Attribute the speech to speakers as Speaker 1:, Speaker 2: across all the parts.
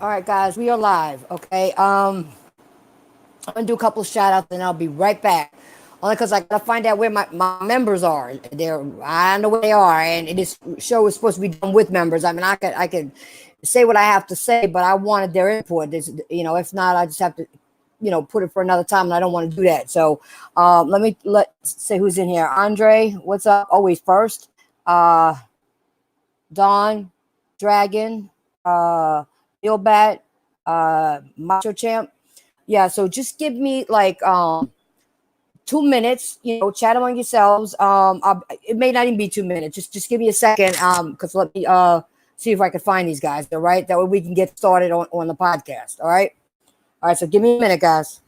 Speaker 1: All right, guys, we are live. Okay. I'm gonna do a couple of shout outs and I'll be right back. Only because I gotta find out where my members are. I don't know where they are, and this show is supposed to be done with members. I mean, I could say what I have to say, but I wanted their input. If not, I just have to, put it for another time, and I don't want to do that. So, let's say who's in here. Andre, what's up? Always first. Uh, Don, Dragon, uh, Billbat, Macho Champ. Yeah, so just give me like 2 minutes, chat among yourselves. It may not even be 2 minutes. Just give me a second, because let me see if I can find these guys. All right, that way we can get started on the podcast. All right. So give me a minute, guys.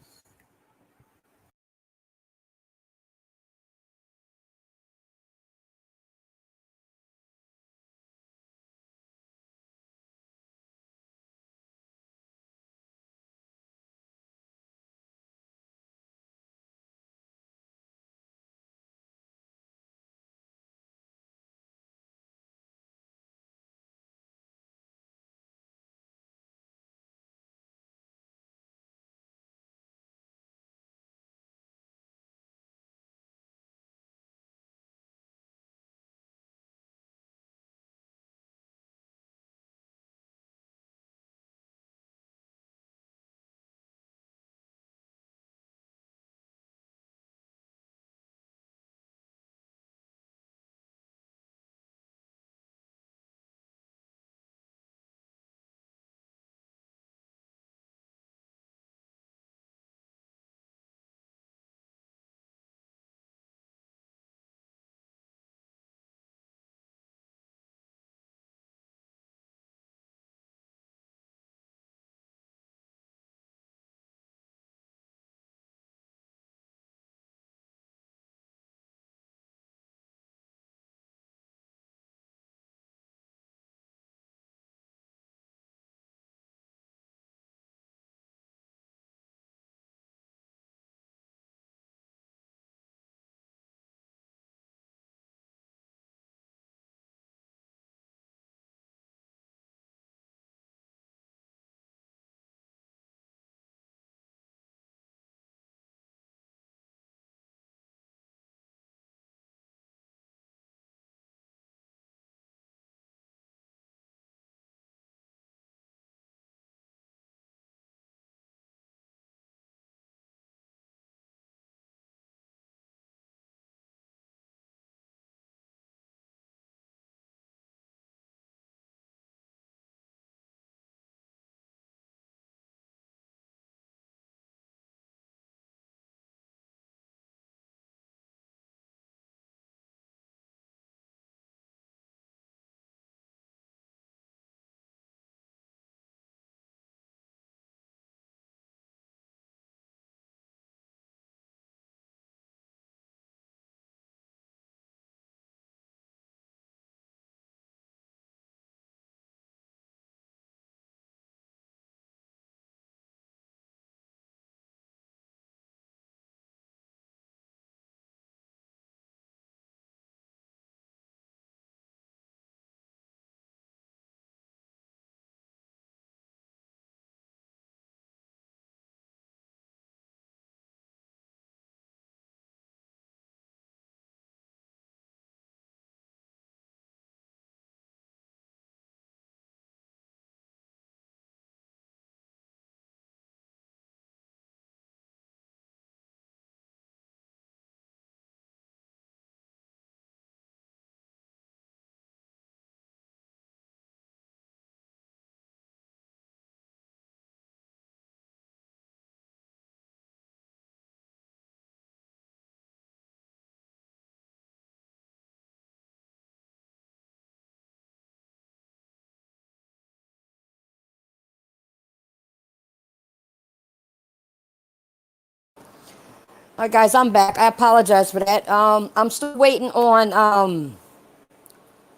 Speaker 1: All right, guys, I'm back. I apologize for that. I'm still waiting on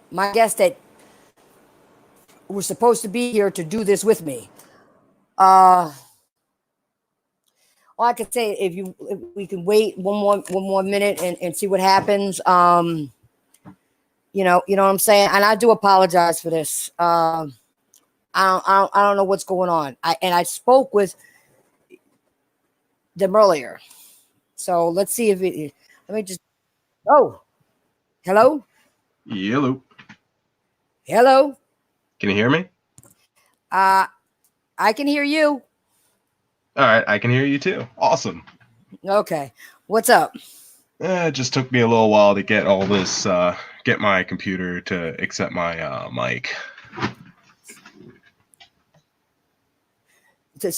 Speaker 1: my guest that was supposed to be here to do this with me. Uh, all I could say, if we can wait one more minute and see what happens. You know what I'm saying. And I do apologize for this. I don't know what's going on. I spoke with them earlier. So let's see if it. Let me just. Oh, hello,
Speaker 2: Yellow.
Speaker 1: hello.
Speaker 2: Can you hear me?
Speaker 1: Uh, I can hear you.
Speaker 2: All right, I can hear you too. Awesome.
Speaker 1: Okay, what's up?
Speaker 2: It just took me a little while to get all this, get my computer to accept my mic.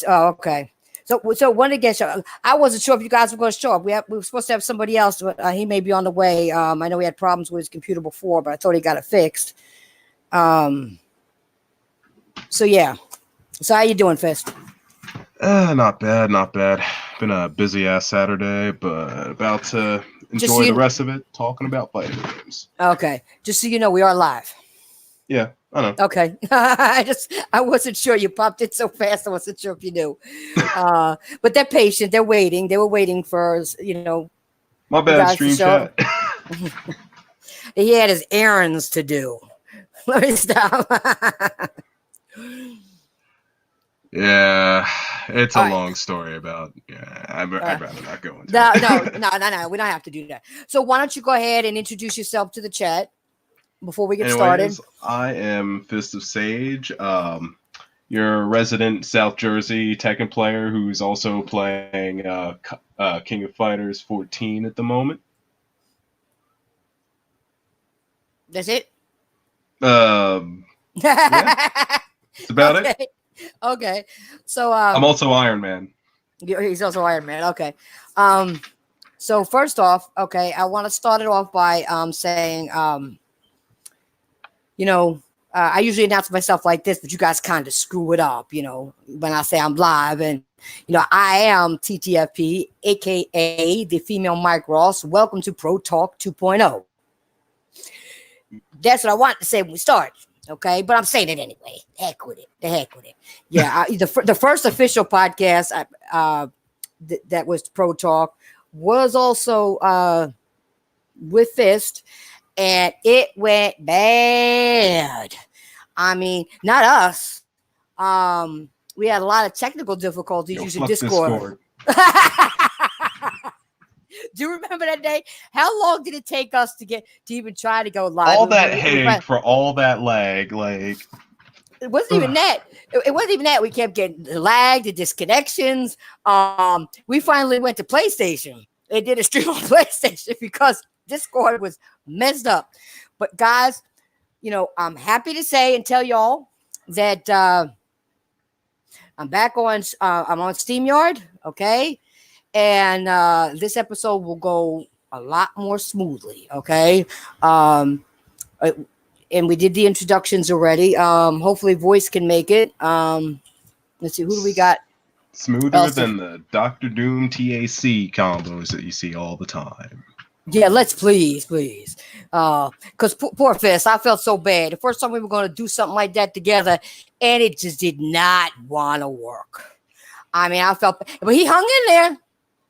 Speaker 1: Oh, okay. So when it gets, I wasn't sure if you guys were going to show up. We were supposed to have somebody else, but he may be on the way. I know he had problems with his computer before, but I thought he got it fixed. So yeah. So how you doing, Fist?
Speaker 2: Not bad, not bad. Been a busy ass Saturday, but about to
Speaker 1: Just so
Speaker 2: enjoy the
Speaker 1: you,
Speaker 2: rest of it talking about fighting games.
Speaker 1: okay. Just so you know, we are live.
Speaker 2: Yeah, I know.
Speaker 1: Okay. I wasn't sure. You popped it so fast. I wasn't sure if you knew. But they're patient. They're waiting. They were waiting for
Speaker 2: My
Speaker 1: you
Speaker 2: bad,
Speaker 1: guys to
Speaker 2: stream
Speaker 1: show up.
Speaker 2: chat.
Speaker 1: He had his errands to do. Let me stop.
Speaker 2: Yeah, it's a
Speaker 1: All right.
Speaker 2: long story about. Yeah, I'd rather not go into
Speaker 1: No, no,
Speaker 2: it.
Speaker 1: no, no, no. We don't have to do that. So why don't you go ahead and introduce yourself to the chat before we get started?
Speaker 2: Anyways, I am Fist of Sage, your resident South Jersey Tekken player who's also playing King of Fighters 14 at the moment.
Speaker 1: That's it.
Speaker 2: Yeah, that's about it.
Speaker 1: Okay. Okay. So
Speaker 2: I'm also Iron Man.
Speaker 1: he's also Iron Man. Okay. Um so first off, okay, I want to start it off by saying you know, I usually announce myself like this, but you guys kind of screw it up, when I say I'm live. And, I am TTFP, aka the female Mike Ross. Welcome to Pro Talk 2.0. That's what I wanted to say when we started. Okay, but I'm saying it anyway. Heck with it. The heck with it. Yeah, the first official podcast that was Pro Talk was also with Fist, and it went bad. I mean, not us. We had a lot of technical difficulties
Speaker 2: Yo,
Speaker 1: using
Speaker 2: fuck
Speaker 1: Discord.
Speaker 2: Discord.
Speaker 1: Do you remember that day? How long did it take us to even try to go live?
Speaker 2: All that headache for all that lag, like
Speaker 1: it wasn't even that. It wasn't even that. We kept getting lagged, the disconnections. We finally went to PlayStation. They did a stream on PlayStation because Discord was messed up. But guys, I'm happy to say and tell y'all that I'm back on. I'm on SteamYard, okay, and this episode will go a lot more smoothly, okay. And we did the introductions already. Hopefully, Voice can make it. Let's see, who do we got?
Speaker 2: smoother than the Doctor Doom TAC combos that you see all the time.
Speaker 1: Yeah, let's please. Because poor Fist, I felt so bad. The first time we were going to do something like that together, and it just did not want to work. I mean, I felt, but he hung in there.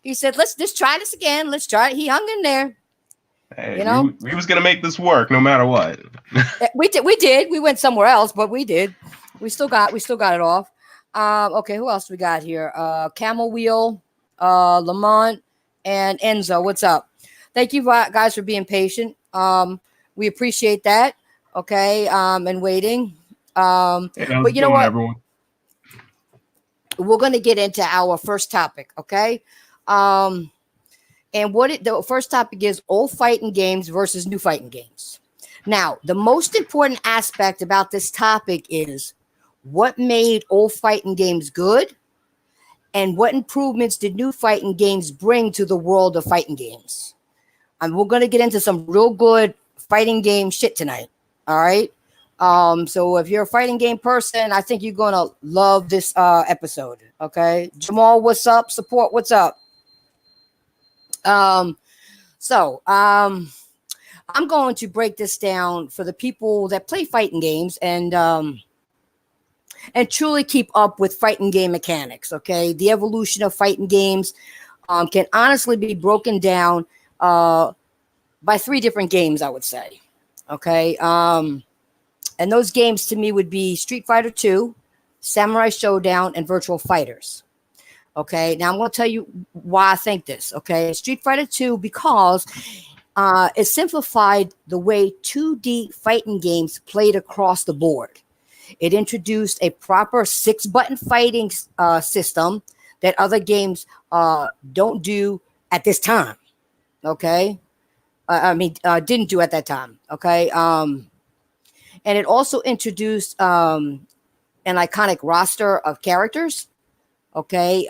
Speaker 1: He said, let's just try this again. Let's try it. He hung in there.
Speaker 2: Hey, we was gonna make this work no matter what.
Speaker 1: We did. We went somewhere else, but we did. We still got it off. Okay, who else we got here? Camel Wheel, Lamont, and Enzo. What's up? Thank you guys for being patient. We appreciate that. Okay, and waiting. But you know what?
Speaker 2: Everyone?
Speaker 1: We're going to get into our first topic. Okay. And the first topic is old fighting games versus new fighting games. Now, the most important aspect about this topic is what made old fighting games good and what improvements did new fighting games bring to the world of fighting games. And we're going to get into some real good fighting game shit tonight. All right. So if you're a fighting game person, I think you're going to love this episode. Okay. Jamal, what's up? Support, what's up? I'm going to break this down for the people that play fighting games and truly keep up with fighting game mechanics. Okay, the evolution of fighting games can honestly be broken down by three different games, I would say. Okay, And those games to me would be Street Fighter 2, Samurai Showdown, and Virtual Fighters. Okay, now I'm going to tell you why I think this. Okay, Street Fighter 2 because it simplified the way 2D fighting games played across the board. It introduced a proper 6-button fighting system that other games don't do at this time. Okay, didn't do at that time. Okay, and it also introduced an iconic roster of characters. Okay,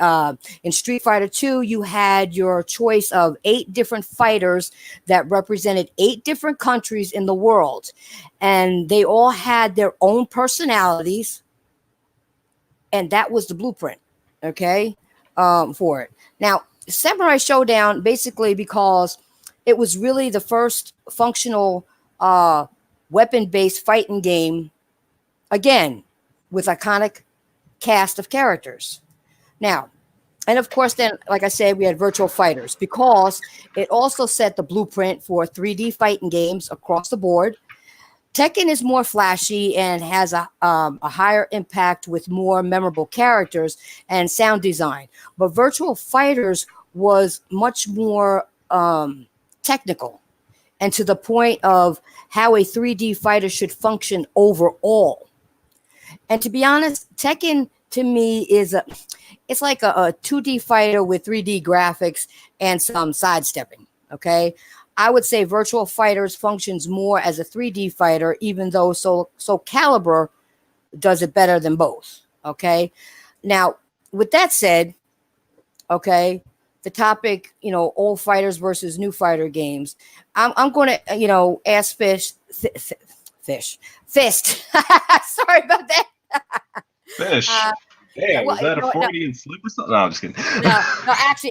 Speaker 1: in Street Fighter 2, you had your choice of 8 different fighters that represented 8 different countries in the world, and they all had their own personalities, and that was the blueprint. Okay, for it. Now, Samurai Showdown, basically because it was really the first functional weapon-based fighting game, again, with iconic cast of characters. Now, and of course, then, like I said, we had Virtual Fighters because it also set the blueprint for 3D fighting games across the board. Tekken is more flashy and has a higher impact with more memorable characters and sound design. But Virtual Fighters was much more technical and to the point of how a 3D fighter should function overall. And to be honest, Tekken to me it's like a 2D fighter with 3D graphics and some sidestepping. Okay, I would say Virtual Fighters functions more as a 3D fighter, even though Soul Calibur does it better than both. Okay, now with that said, okay, the topic, old fighters versus new fighter games. I'm going to, ask Fist. Sorry about that.
Speaker 2: Fish. Damn,
Speaker 1: Well,
Speaker 2: was that a Freudian slip or something? No, I'm just kidding.
Speaker 1: No,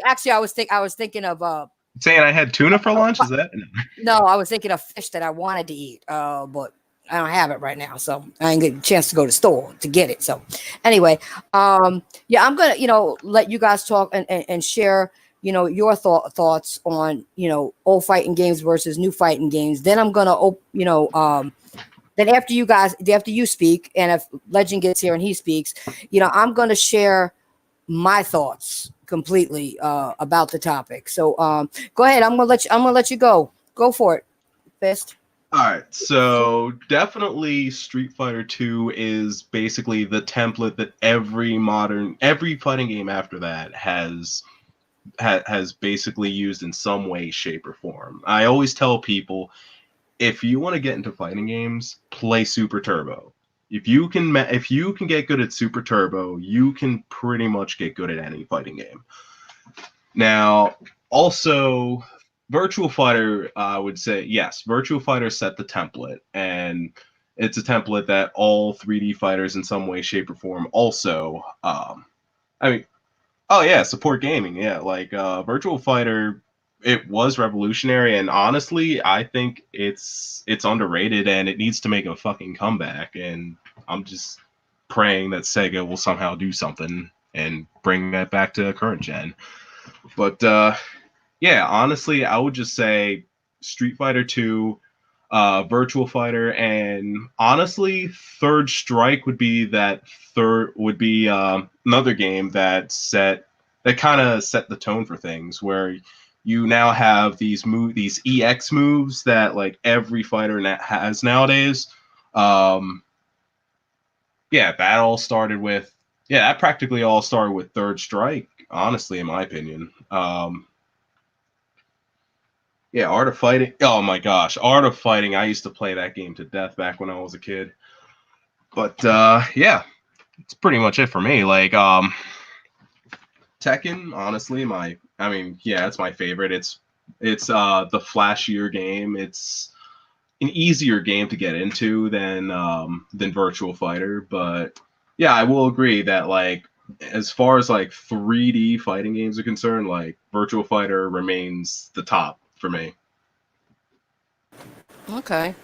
Speaker 1: actually, I was thinking of
Speaker 2: saying I had tuna for lunch. Is that?
Speaker 1: No, I was thinking of fish that I wanted to eat, but I don't have it right now, so I didn't get a chance to go to the store to get it. So, anyway, yeah, I'm gonna let you guys talk and share your thoughts on old fighting games versus new fighting games. Then I'm gonna then after you speak, and if Legend gets here and he speaks, I'm going to share my thoughts completely about the topic. So go ahead. I'm going to let you go. Go for it, Fist.
Speaker 2: All right. So definitely Street Fighter 2 is basically the template that every fighting game after that has basically used in some way, shape, or form. I always tell people, if you want to get into fighting games, play Super Turbo. If you can get good at Super Turbo, you can pretty much get good at any fighting game. Now, also, Virtual Fighter, I would say, yes, Virtual Fighter set the template, and it's a template that all 3D fighters in some way, shape, or form also, support gaming. Yeah, like Virtual Fighter, it was revolutionary, and honestly, I think it's underrated, and it needs to make a fucking comeback. And I'm just praying that Sega will somehow do something and bring that back to current gen. But yeah, honestly, I would just say Street Fighter 2, Virtual Fighter, and honestly, Third Strike would be another game that kind of set the tone for things, where you now have these EX moves that like every fighter has nowadays. That practically all started with Third Strike, honestly, in my opinion. Art of Fighting. Oh my gosh, Art of Fighting. I used to play that game to death back when I was a kid. But yeah, it's pretty much it for me. Like Tekken, honestly, it's my favorite. It's the flashier game. It's an easier game to get into than Virtual Fighter. But yeah, I will agree that like as far as like 3D fighting games are concerned, like Virtual Fighter remains the top for me.
Speaker 1: Okay.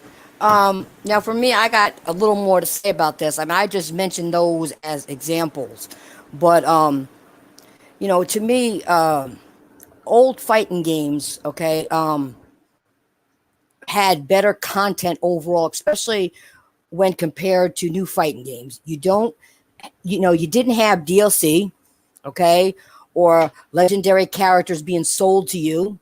Speaker 1: Now for me, I got a little more to say about this. I mean, I just mentioned those as examples, but to me, old fighting games, okay, had better content overall, especially when compared to new fighting games. You don't, you didn't have DLC, okay, or legendary characters being sold to you.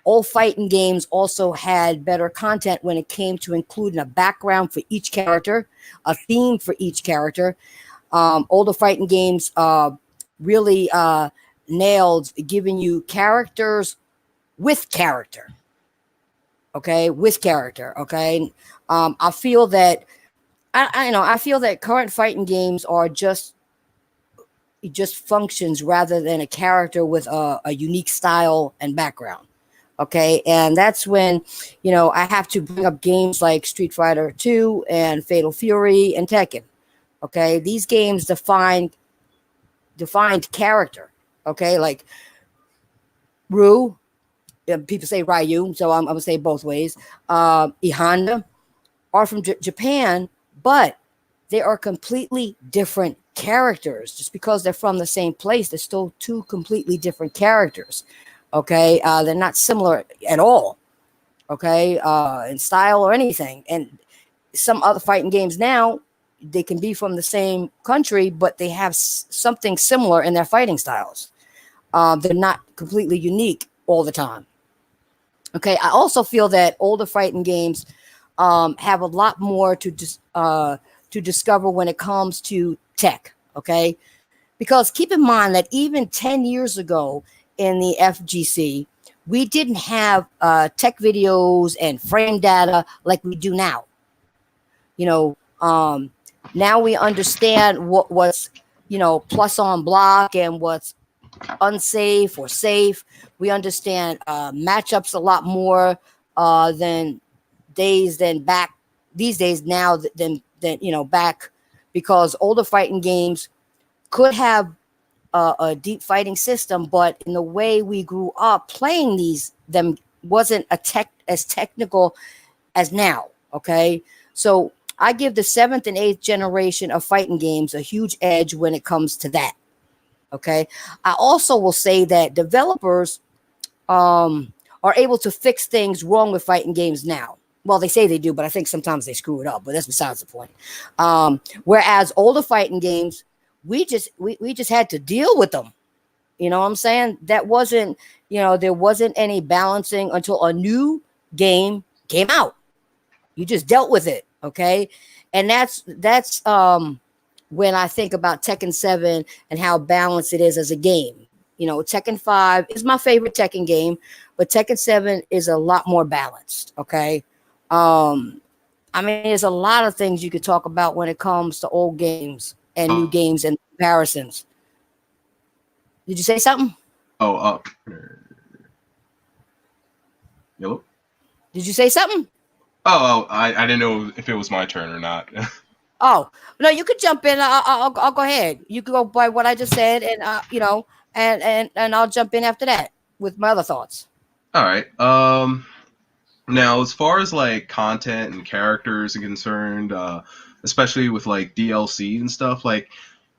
Speaker 1: Old fighting games also had better content when it came to including a background for each character, a theme for each character. Older fighting games really nailed giving you characters with character. Okay, with character. Okay, I feel that I feel that current fighting games are just functions rather than a character with a unique style and background. Okay, and that's when I have to bring up games like Street Fighter 2 and Fatal Fury and Tekken. Okay, these games defined character. Okay, like Ryu, people say Ryu, so I'm gonna say both ways. E Honda are from Japan, but they are completely different characters. Just because they're from the same place, they're still two completely different characters. Okay, they're not similar at all. Okay, in style or anything. And some other fighting games now, they can be from the same country, but they have something similar in their fighting styles. They're not completely unique all the time. Okay, I also feel that older fighting games have a lot more to discover when it comes to tech. Okay, because keep in mind that even 10 years ago in the FGC, we didn't have tech videos and frame data like we do now. You know, now we understand what's plus on block and what's unsafe or safe. We understand matchups a lot more than back these days now than back, because older fighting games could have a deep fighting system, but in the way we grew up playing them wasn't as technical as now. Okay, so I give the seventh and eighth generation of fighting games a huge edge when it comes to that. Okay, I also will say that developers are able to fix things wrong with fighting games now. Well, they say they do, but I think sometimes they screw it up. But that's besides the point. Whereas older fighting games, we just had to deal with them. You know what I'm saying? That wasn't, there wasn't any balancing until a new game came out. You just dealt with it, okay? And that's when I think about Tekken 7 and how balanced it is as a game. Tekken 5 is my favorite Tekken game, but Tekken 7 is a lot more balanced, okay? I mean, there's a lot of things you could talk about when it comes to old games and new games and comparisons. Did you say something?
Speaker 2: Oh, Yellow?
Speaker 1: Did you say something?
Speaker 2: I didn't know if it was my turn or not.
Speaker 1: Oh, no, you could jump in. I'll go ahead. You could go by what I just said, and and I'll jump in after that with my other thoughts.
Speaker 2: All right. Now, as far as like content and characters are concerned, especially with like DLC and stuff, like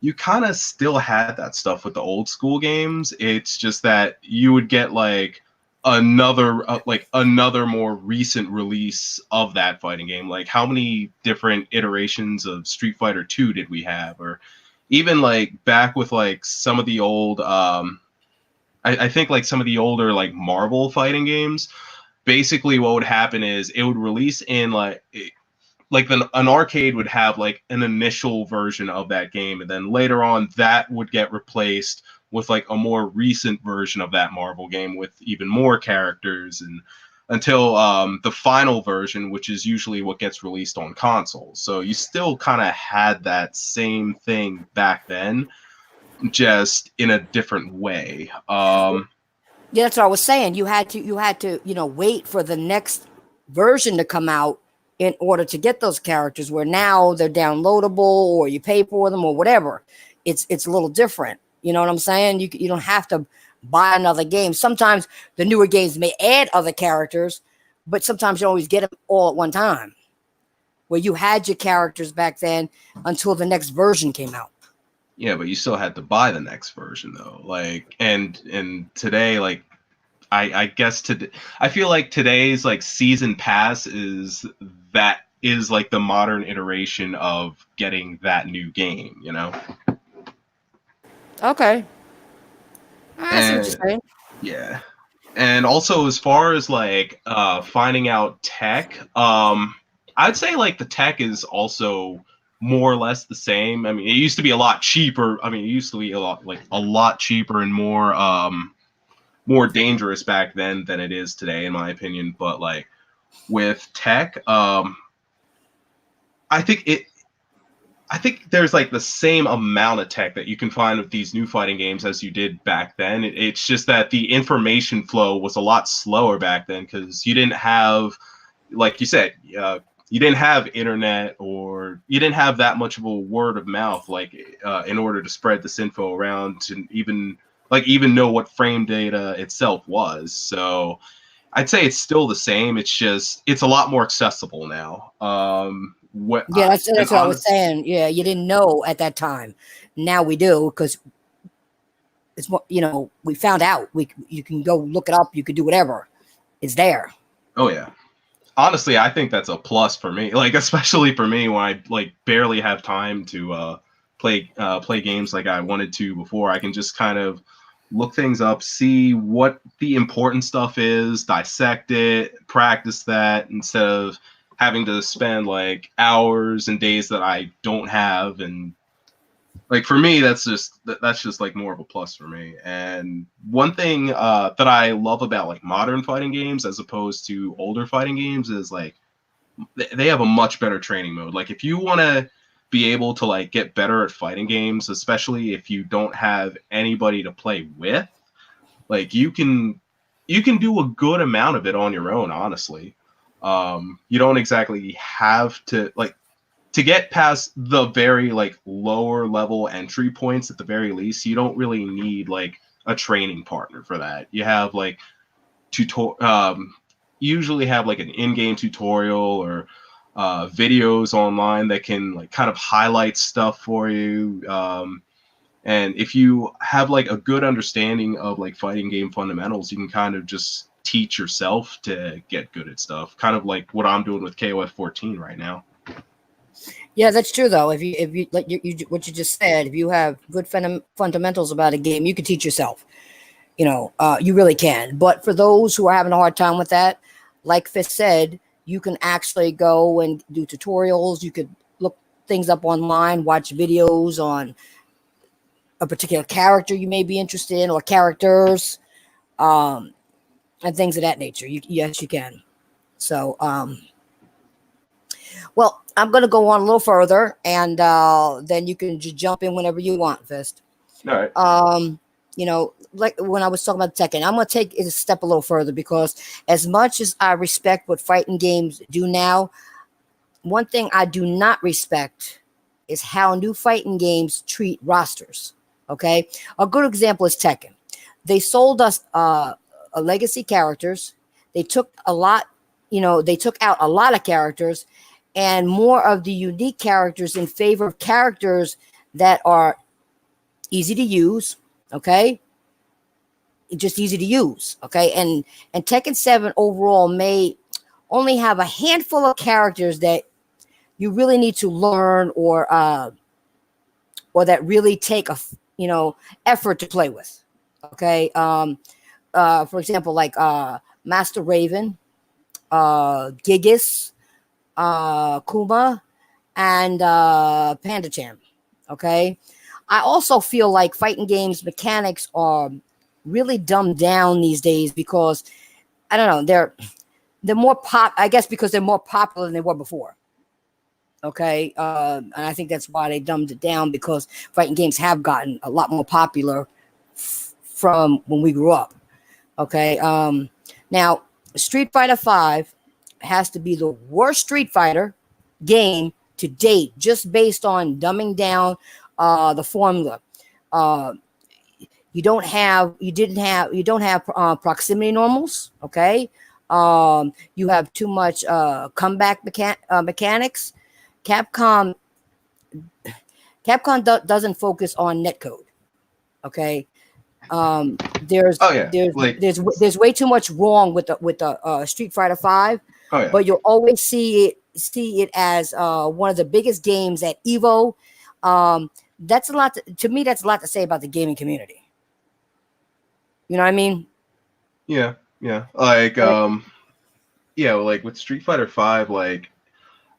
Speaker 2: you kind of still had that stuff with the old school games. It's just that you would get like another more recent release of that fighting game. Like how many different iterations of Street Fighter 2 did we have? Or even like back with like some of the old I think like some of the older like Marvel fighting games, basically what would happen is it would release in like an arcade would have like an initial version of that game, and then later on that would get replaced with like a more recent version of that Marvel game with even more characters, and until the final version, which is usually what gets released on consoles. So you still kind of had that same thing back then, just in a different way.
Speaker 1: Yeah, that's what I was saying. You had to wait for the next version to come out in order to get those characters. Where now they're downloadable, or you pay for them, or whatever. It's a little different. You know what I'm saying? You don't have to buy another game. Sometimes the newer games may add other characters, but sometimes you don't always get them all at one time. Where you had your characters back then until the next version came out.
Speaker 2: Yeah, but you still had to buy the next version though. Like and today, like I guess I feel like today's like season pass is that is like the modern iteration of getting that new game, you know?
Speaker 1: Okay, I see what you're
Speaker 2: And
Speaker 1: saying.
Speaker 2: yeah. And also as far as like finding out tech, I'd say like the tech is also more or less the same. I mean, it used to be a lot cheaper. I mean, it used to be a lot cheaper and more dangerous back then than it is today, in my opinion. But like with tech, I think it I think there's like the same amount of tech that you can find with these new fighting games as you did back then. It's just that the information flow was a lot slower back then because you didn't have, like you said, you didn't have internet or you didn't have that much of a word of mouth like in order to spread this info around to even know what frame data itself was. So I'd say it's still the same. It's just it's a lot more accessible now.
Speaker 1: Yeah,
Speaker 2: And
Speaker 1: that's what I was
Speaker 2: honest,
Speaker 1: saying. Yeah, you didn't know at that time. Now we do because it's what we found out. You can go look it up. You can do whatever. It's there.
Speaker 2: oh yeah. Honestly, I think that's a plus for me. Like especially for me when I like barely have time to play games like I wanted to before. I can just kind of look things up, see what the important stuff is, dissect it, practice that instead of having to spend like hours and days that I don't have. And like for me that's just like more of a plus for me. And one thing that I love about like modern fighting games as opposed to older fighting games is like they have a much better training mode. Like if you want to be able to like get better at fighting games, especially if you don't have anybody to play with, like you can do a good amount of it on your own, honestly. You don't exactly have to like to get past the very like lower level entry points at the very least. You don't really need like a training partner for that. You have like usually have like an in-game tutorial or videos online that can like kind of highlight stuff for you. And if you have like a good understanding of like fighting game fundamentals, you can kind of just teach yourself to get good at stuff. Kind of like what I'm doing with KOF 14 right now.
Speaker 1: Yeah, that's true though. If you like what you just said, if you have good fundamentals about a game, you can teach yourself. You really can. But for those who are having a hard time with that, like Fish said, you can actually go and do tutorials. You could look things up online, watch videos on a particular character you may be interested in or characters, um, and things of that nature. Yes, you can. So, well, I'm going to go on a little further, and then you can just jump in whenever you want, Fist.
Speaker 2: All right.
Speaker 1: Like when I was talking about Tekken, I'm going to take it a step a little further because as much as I respect what fighting games do now, one thing I do not respect is how new fighting games treat rosters. Okay. A good example is Tekken. They sold us a legacy characters. They took they took out a lot of characters and more of the unique characters in favor of characters that are easy to use. Okay. Just easy to use. Okay. And Tekken 7 overall may only have a handful of characters that you really need to learn or that really take effort to play with. Okay. For example, like Master Raven, Gigas, Kuma, and Panda Chan. Okay. I also feel like fighting games mechanics are really dumbed down these days because I don't know, they're more I guess because they're more popular than they were before. Okay. And I think that's why they dumbed it down because fighting games have gotten a lot more popular from when we grew up. Okay. Now, Street Fighter 5 has to be the worst Street Fighter game to date, just based on dumbing down the formula. Uh, you don't have proximity normals. Okay. You have too much comeback mechanics. Capcom doesn't focus on netcode. Okay. There's
Speaker 2: Oh yeah. Like
Speaker 1: there's way too much wrong with the Street Fighter 5,
Speaker 2: oh yeah.
Speaker 1: but you'll always see see it as one of the biggest games at Evo. That's a lot to me. That's a lot to say about the gaming community. You know what I mean?
Speaker 2: Yeah, yeah. Like,
Speaker 1: And
Speaker 2: yeah, like with Street Fighter Five, like,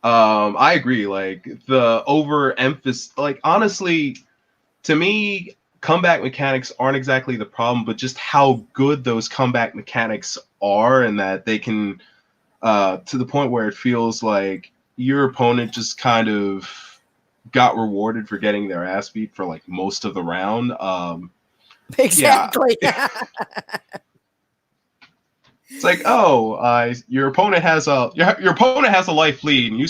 Speaker 2: I agree. Like the overemphasis, like honestly, to me, comeback mechanics aren't exactly the problem, but just how good those comeback mechanics are, and that they can, to the point where it feels like your opponent just kind of got rewarded for getting their ass beat for like most of the round. Yeah,
Speaker 1: exactly.
Speaker 2: it's like, oh, your opponent has your opponent has a life lead, and you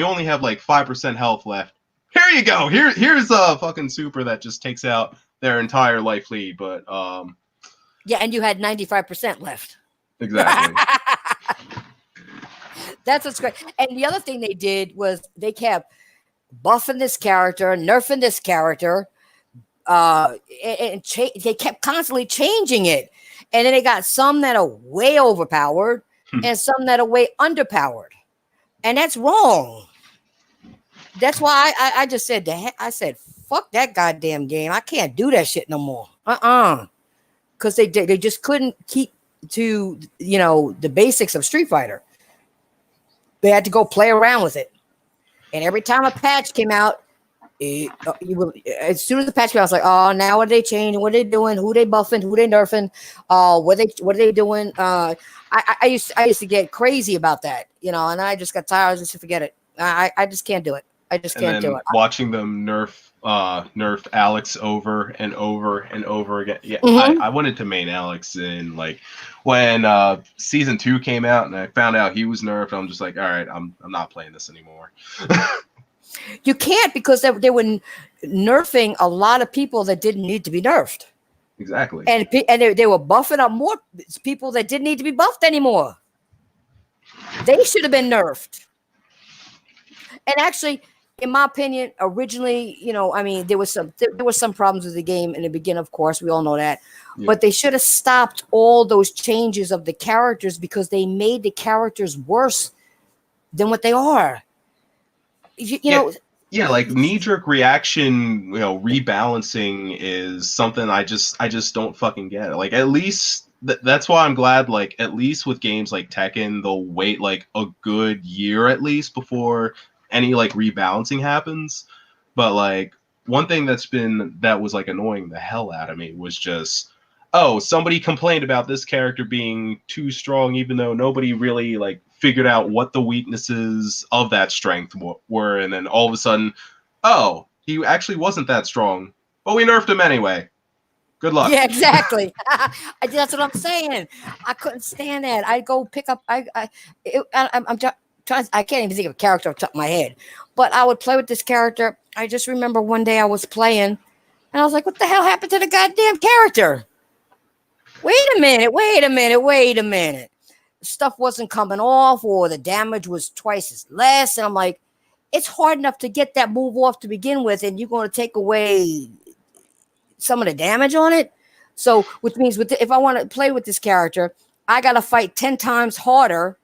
Speaker 2: only have like 5% health left. Here you go. Here's a fucking super that just takes out their entire life lead. But
Speaker 1: Yeah, and you had 95% left.
Speaker 2: exactly.
Speaker 1: That's what's great. And the other thing they did was they kept buffing this character, nerfing this character, they kept constantly changing it. And then they got some that are way overpowered and some that are way underpowered. And that's wrong. That's why I just said I said, fuck that goddamn game. I can't do that shit no more. Because they just couldn't keep to the basics of Street Fighter. They had to go play around with it. And every time a patch came out, as soon as the patch came out, I was like, oh, now what are they changing? What are they doing? Who they buffing? Who they nerfing? What are they doing? I used to get crazy about that, and I just got tired. I just forget it. I just can't do it. I just
Speaker 2: And
Speaker 1: can't do
Speaker 2: then
Speaker 1: it.
Speaker 2: watching them nerf Alex over and over and over again. Yeah,
Speaker 1: Mm-hmm.
Speaker 2: I wanted to main Alex in like when season 2 came out, and I found out he was nerfed. I'm just like, all right, I'm not playing this anymore.
Speaker 1: You can't, because they were nerfing a lot of people that didn't need to be nerfed.
Speaker 2: Exactly.
Speaker 1: And they were buffing up more people that didn't need to be buffed anymore. They should have been nerfed. And actually, in my opinion, originally, I mean, there was some problems with the game in the beginning, of course, we all know that.
Speaker 2: Yeah.
Speaker 1: But they should have stopped all those changes of the characters, because they made the characters worse than what they are. You know,
Speaker 2: yeah, like knee-jerk reaction, rebalancing is something I just don't fucking get. Like, at least that's why I'm glad, like, at least with games like Tekken, they'll wait like a good year at least before any like rebalancing happens. But like, one thing that was like annoying the hell out of me was just, oh, somebody complained about this character being too strong, even though nobody really like figured out what the weaknesses of that strength were, and then all of a sudden, oh, he actually wasn't that strong, but we nerfed him anyway. Good luck.
Speaker 1: yeah, exactly. That's what I'm saying. I couldn't stand that. I go pick up. I'm trying. I can't even think of a character off the top of my head, but I would play with this character. I just remember one day I was playing, and I was like, "What the hell happened to the goddamn character?" Wait a minute. Stuff wasn't coming off, or the damage was twice as less. And I'm like, it's hard enough to get that move off to begin with, and you're going to take away some of the damage on it. So, which means if I want to play with this character, I got to fight 10 times harder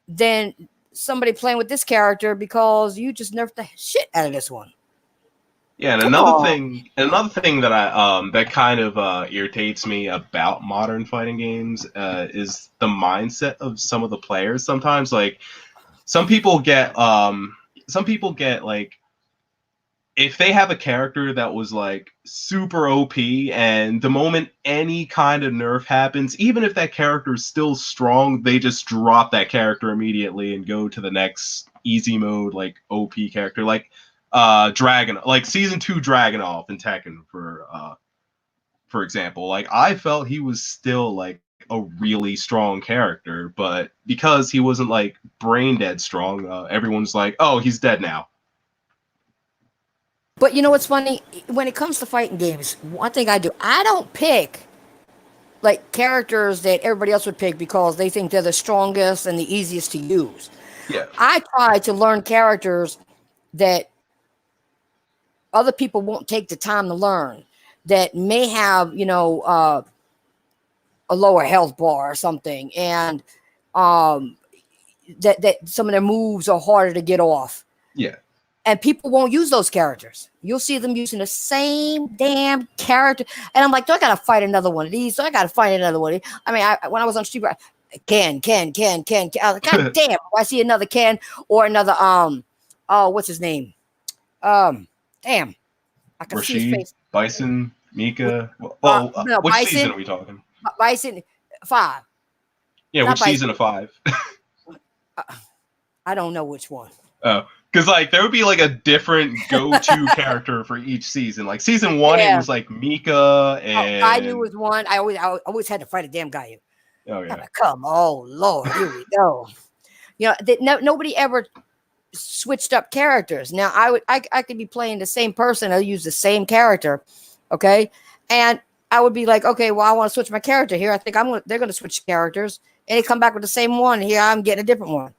Speaker 1: than somebody playing with this character, because you just nerfed the shit out of this one.
Speaker 2: Yeah, and
Speaker 1: Come
Speaker 2: another thing that that kind of irritates me about modern fighting games is the mindset of some of the players. Sometimes, like, some people get like, if they have a character that was like super OP, and the moment any kind of nerf happens, even if that character is still strong, they just drop that character immediately and go to the next easy mode like OP character, like Dragon, like season 2 Dragunov in Tekken, for example. Like, I felt he was still like a really strong character, but because he wasn't like brain dead strong, everyone's like, oh, he's dead now.
Speaker 1: But you know what's funny? When it comes to fighting games, one thing I do, I don't pick like characters that everybody else would pick because they think they're the strongest and the easiest to use.
Speaker 2: Yeah.
Speaker 1: I try to learn characters that other people won't take the time to learn, that may have, a lower health bar or something. And that some of their moves are harder to get off.
Speaker 2: Yeah.
Speaker 1: And people won't use those characters. You'll see them using the same damn character. And I'm like, do I got to fight another one of these? Do I got to fight another one of these? I mean, when I was on Street Fighter, Ken. I was like, God damn, I see another Ken or another, what's his name? Damn. I can see his
Speaker 2: Rashid,
Speaker 1: face.
Speaker 2: Bison, Mika. Well,
Speaker 1: No,
Speaker 2: which
Speaker 1: Bison,
Speaker 2: season are we talking?
Speaker 1: Bison 5.
Speaker 2: Yeah,
Speaker 1: Not
Speaker 2: which
Speaker 1: Bison.
Speaker 2: season of 5?
Speaker 1: I don't know which one.
Speaker 2: Oh, because like there would be like a different go-to character for each season. Like season 1, it was like Mika and
Speaker 1: Gayu was one. I always had to fight a damn Gayu.
Speaker 2: Oh yeah.
Speaker 1: I'm like, come, oh Lord, here we go. You know, nobody ever switched up characters. Now I could be playing the same person. I use the same character, okay, and I would be like, okay, well, I want to switch my character here. I think they're going to switch characters, and they come back with the same one. Here I'm getting a different one.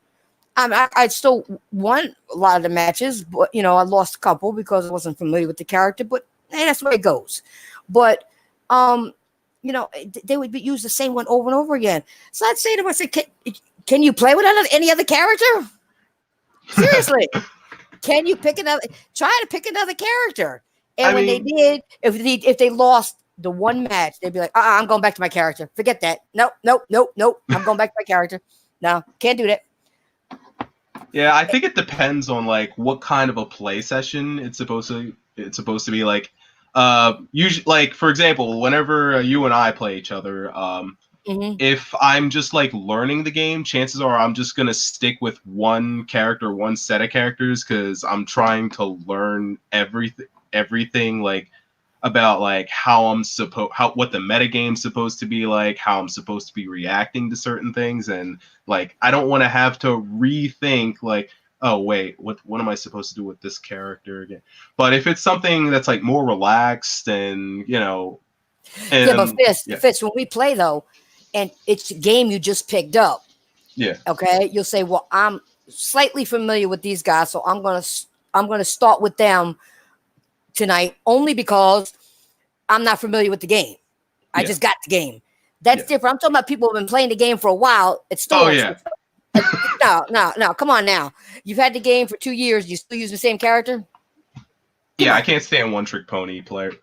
Speaker 1: I still won a lot of the matches, but I lost a couple because I wasn't familiar with the character. But hey, that's the way it goes. But they would use the same one over and over again. So I'd say to myself, can you play with any other character? Seriously, can you try to pick another character? And they did, if they lost the one match, they'd be like, I'm going back to my character. Forget that. Nope. I'm going back to my character. No, can't do that.
Speaker 2: Yeah, I think it depends on like what kind of a play session it's supposed to be like. Usually, like for example, whenever you and I play each other, if I'm just like learning the game, chances are I'm just gonna stick with one character, one set of characters, because I'm trying to learn everything like about like what the metagame's supposed to be like, how I'm supposed to be reacting to certain things, and like I don't want to have to rethink like, oh wait, what am I supposed to do with this character again? But if it's something that's like more relaxed and
Speaker 1: Fitz, when we play though, and it's a game you just picked up, okay, you'll say, well, I'm slightly familiar with these guys, so I'm gonna start with them tonight only because I'm not familiar with the game. I just got the game. That's different. I'm talking about people who have been playing the game for a while. It's still no, come on now. You've had the game for 2 years. You still use the same character?
Speaker 2: I can't stand one trick pony players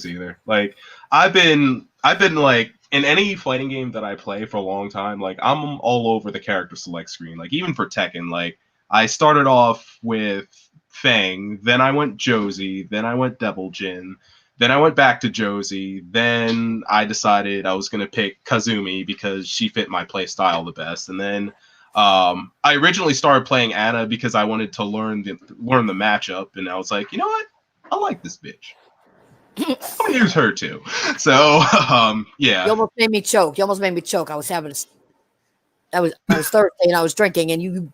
Speaker 2: either. Like I've been like in any fighting game that I play for a long time, like I'm all over the character select screen. Like even for Tekken, like I started off with Fang, then I went Josie, then I went Devil Jin, then I went back to Josie, then I decided I was going to pick Kazumi because she fit my play style the best, and then I originally started playing Anna because I wanted to learn the matchup, and I was like, you know what? I like this bitch. I'm gonna use her too. So yeah.
Speaker 1: You almost made me choke. I was thirsty and I was drinking, and you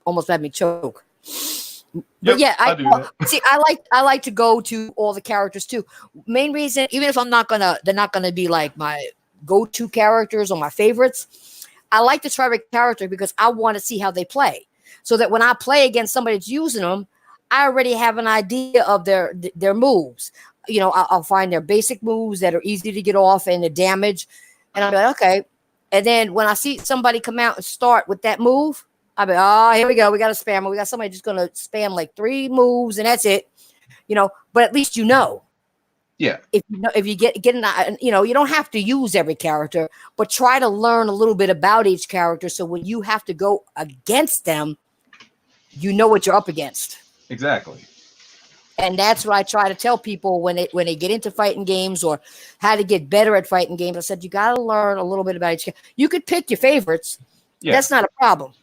Speaker 1: almost had me choke. But I like to go to all the characters too. Main reason, even if they're not gonna be like my go-to characters or my favorites, I like to try a character because I want to see how they play, so that when I play against somebody that's using them, I already have an idea of their moves. I'll find their basic moves that are easy to get off and the damage, and I'll be like, okay. And then when I see somebody come out and start with that move, I'll be, oh, here we go. We got a spammer. We got somebody just going to spam like 3 moves and that's it. But at least
Speaker 2: Yeah.
Speaker 1: If you get you don't have to use every character, but try to learn a little bit about each character, so when you have to go against them, you know what you're up against.
Speaker 2: Exactly.
Speaker 1: And that's what I try to tell people when they get into fighting games or how to get better at fighting games. I said, you got to learn a little bit about each character. You could pick your favorites. Yeah. That's not a problem.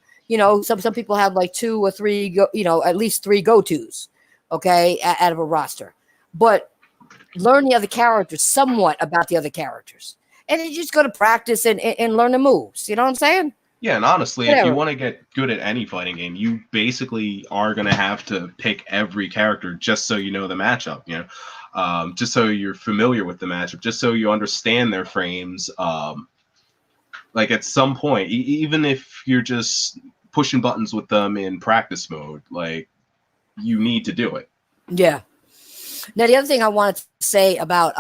Speaker 1: Some people have like 2 or 3, at least 3 go-tos, okay, out of a roster. But learn the other characters, somewhat about the other characters. And you just go to practice and learn the moves. You know what I'm saying?
Speaker 2: Yeah, and honestly, if you want to get good at any fighting game, you basically are going to have to pick every character just so you know the matchup, just so you're familiar with the matchup, just so you understand their frames. Like at some point, even if you're just pushing buttons with them in practice mode, like you need to do it.
Speaker 1: Yeah. Now, the other thing I wanted to say about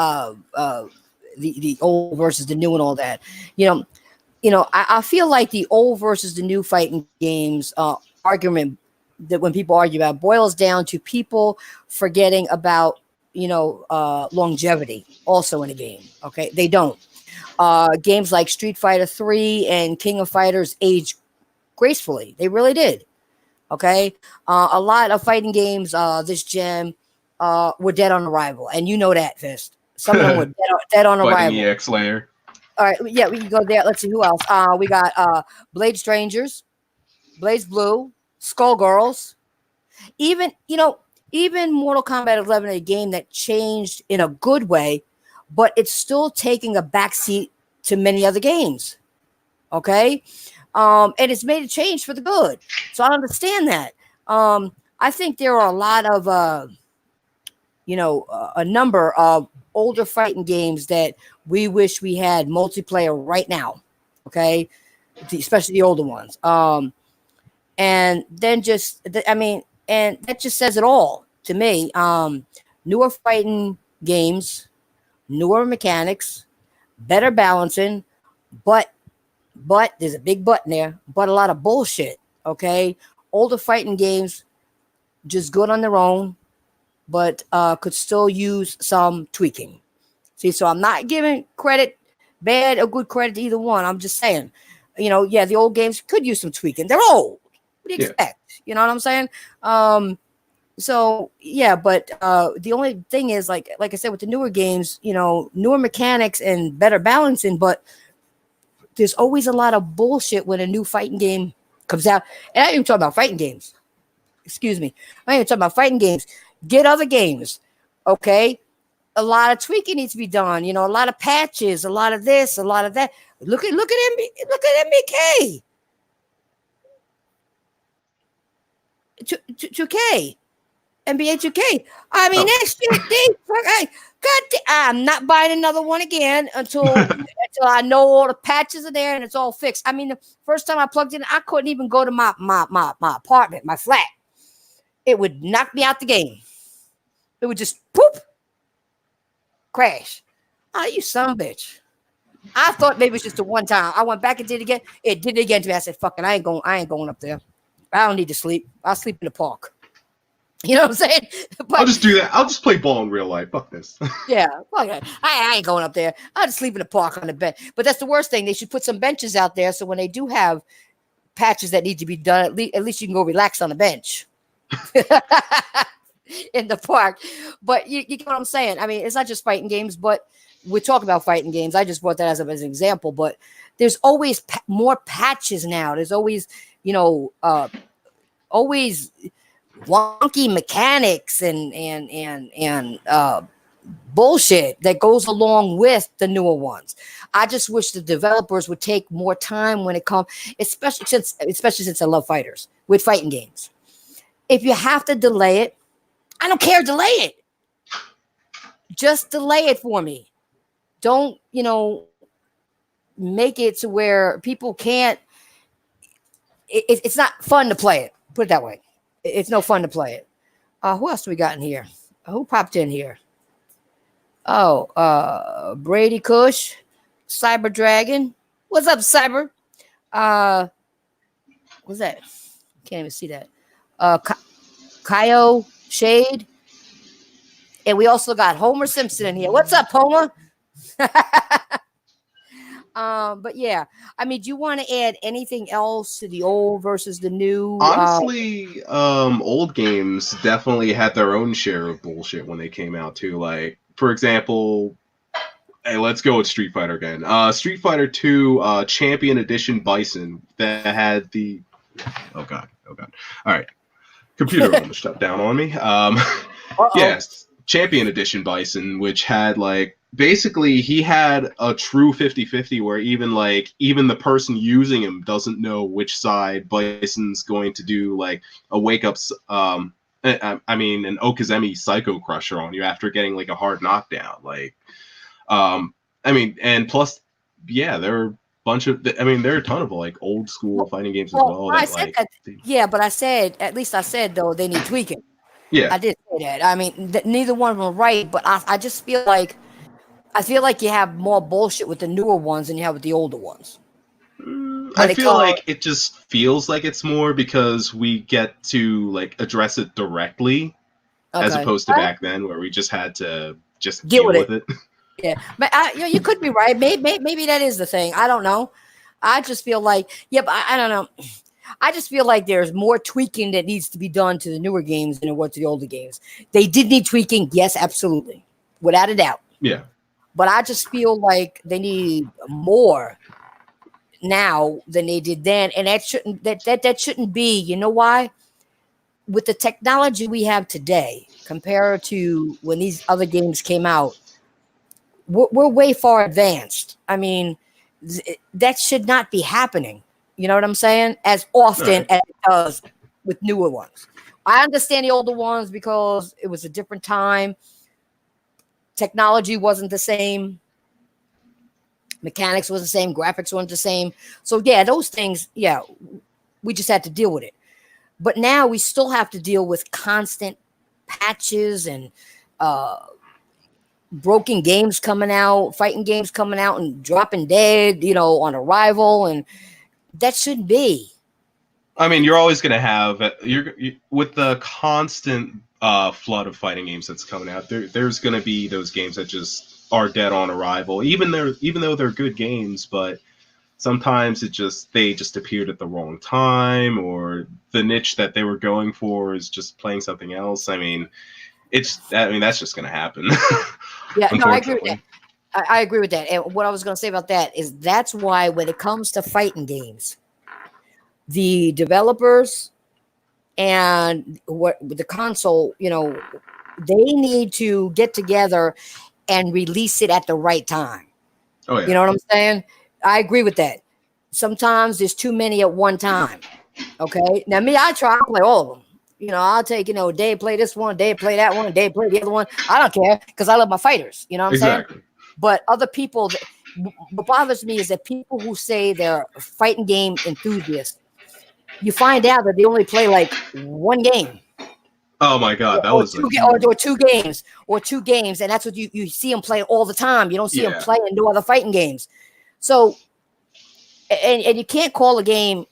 Speaker 1: the old versus the new and all that, I feel like the old versus the new fighting games argument that when people argue about boils down to people forgetting about longevity also in a game. Okay, they don't. Games like Street Fighter 3 and King of Fighters age gracefully. They really did. Okay, a lot of fighting games this gen were dead on arrival, and you know that, Fist. Some of them were dead on
Speaker 2: Fighting
Speaker 1: arrival.
Speaker 2: EX Layer.
Speaker 1: All right, yeah, we can go there. Let's see who else. We got Blade Strangers, Blaze Blue, Skullgirls, even even Mortal Kombat 11, a game that changed in a good way, but it's still taking a backseat to many other games. Okay, and it's made a change for the good. So I understand that. I think there are a lot of a number of older fighting games that we wish we had multiplayer right now. Okay, especially the older ones. And then and that just says it all to me. Newer fighting games, newer mechanics, better balancing, but there's a big but in there, but a lot of bullshit. Okay, older fighting games just good on their own, but could still use some tweaking. See, so I'm not giving credit, bad or good credit to either one. I'm just saying, yeah, the old games could use some tweaking. They're old. What do you expect? You know what I'm saying? So yeah, but the only thing is, like I said, with the newer games, newer mechanics and better balancing, but there's always a lot of bullshit when a new fighting game comes out. And I ain't even talking about fighting games. Excuse me. I ain't even talking about fighting games. Get other games. Okay. A lot of tweaking needs to be done. A lot of patches, a lot of this, a lot of that. Look at MBK. 2K. NBA 2K. I mean, that shit, I'm not buying another one again until I know all the patches are there and it's all fixed. I mean, the first time I plugged in, I couldn't even go to my apartment, my flat. It would knock me out the game. It would just poop, crash. Oh, you son of a bitch. I thought maybe it was just the one time. I went back and did it again. It did it again to me. I said, fuck it, I ain't going up there. I don't need to sleep. I'll sleep in the park. You know what I'm saying?
Speaker 2: But I'll just do that. I'll just play ball in real life. Fuck this.
Speaker 1: Yeah. Fuck it. I ain't going up there. I'll just sleep in the park on the bed. But that's the worst thing. They should put some benches out there so when they do have patches that need to be done, at least you can go relax on the bench. In the park. But you get what I'm saying? I mean, it's not just fighting games, but we're talking about fighting games. I just brought that as an example, but there's always more patches now. There's always, always wonky mechanics and bullshit that goes along with the newer ones. I just wish the developers would take more time when it comes, especially since I love fighters with fighting games. If you have to delay it, I don't care. Delay it. Just delay it for me. Don't, make it to where people can't. It's not fun to play it. Put it that way. It's no fun to play it. Who else do we got in here? Who popped in here? Oh, Brady Cush, Cyber Dragon. What's up, Cyber? What's that? Can't even see that. Kyo Shade. And we also got Homer Simpson in here. What's up, Homer? But yeah, I mean, do you want to add anything else to the old versus the new?
Speaker 2: Honestly, old games definitely had their own share of bullshit when they came out too. Like, for example, hey, let's go with Street Fighter again. Street Fighter 2 Champion Edition Bison that had the oh god. All right. Computer almost shut down on me. Yes, Champion Edition Bison, which had like basically he had a true 50-50 where even the person using him doesn't know which side Bison's going to do like a wake up an Okazemi Psycho Crusher on you after getting like a hard knockdown. Like and plus there are there are a ton of like old school fighting games as well.
Speaker 1: But I said though they need tweaking.
Speaker 2: Yeah,
Speaker 1: I did say that. I mean, neither one of them are right, but I just feel like you have more bullshit with the newer ones than you have with the older ones.
Speaker 2: I feel like it just feels like it's more because we get to like address it directly, as opposed to back then where we just had to just deal with it.
Speaker 1: Yeah, but you could be right. Maybe that is the thing. I don't know. I just feel like, but I don't know. I just feel like there's more tweaking that needs to be done to the newer games than it was to the older games. They did need tweaking, yes, absolutely, without a doubt.
Speaker 2: Yeah.
Speaker 1: But I just feel like they need more now than they did then, and that shouldn't be. You know why? With the technology we have today, compared to when these other games came out, we're way far advanced. I mean, that should not be happening. You know what I'm saying? As often as it does with newer ones. I understand the older ones because it was a different time. Technology wasn't the same. Mechanics wasn't the same. Graphics weren't the same. So yeah, those things, we just had to deal with it. But now we still have to deal with constant patches and broken games coming out, fighting games coming out and dropping dead, on arrival, and that shouldn't be.
Speaker 2: I mean, you're always going to have with the constant flood of fighting games that's coming out. There's going to be those games that just are dead on arrival, even though they're good games, but sometimes they just appeared at the wrong time, or the niche that they were going for is just playing something else. I mean, that's just going to happen.
Speaker 1: Yeah, no, I agree with that. I agree with that. And what I was going to say about that is that's why when it comes to fighting games, the developers and the console, they need to get together and release it at the right time.
Speaker 2: Oh yeah.
Speaker 1: You know what I'm saying? I agree with that. Sometimes there's too many at one time. Okay. Now I play all of them. I'll take, a day play this one, a day play that one, a day play the other one. I don't care because I love my fighters. You know what I'm saying? But other people, what bothers me is that people who say they're fighting game enthusiasts, you find out that they only play like one game.
Speaker 2: Oh my God, that was
Speaker 1: two games, and that's what you see them play all the time. You don't see them playing no other fighting games. So, and you can't call a game,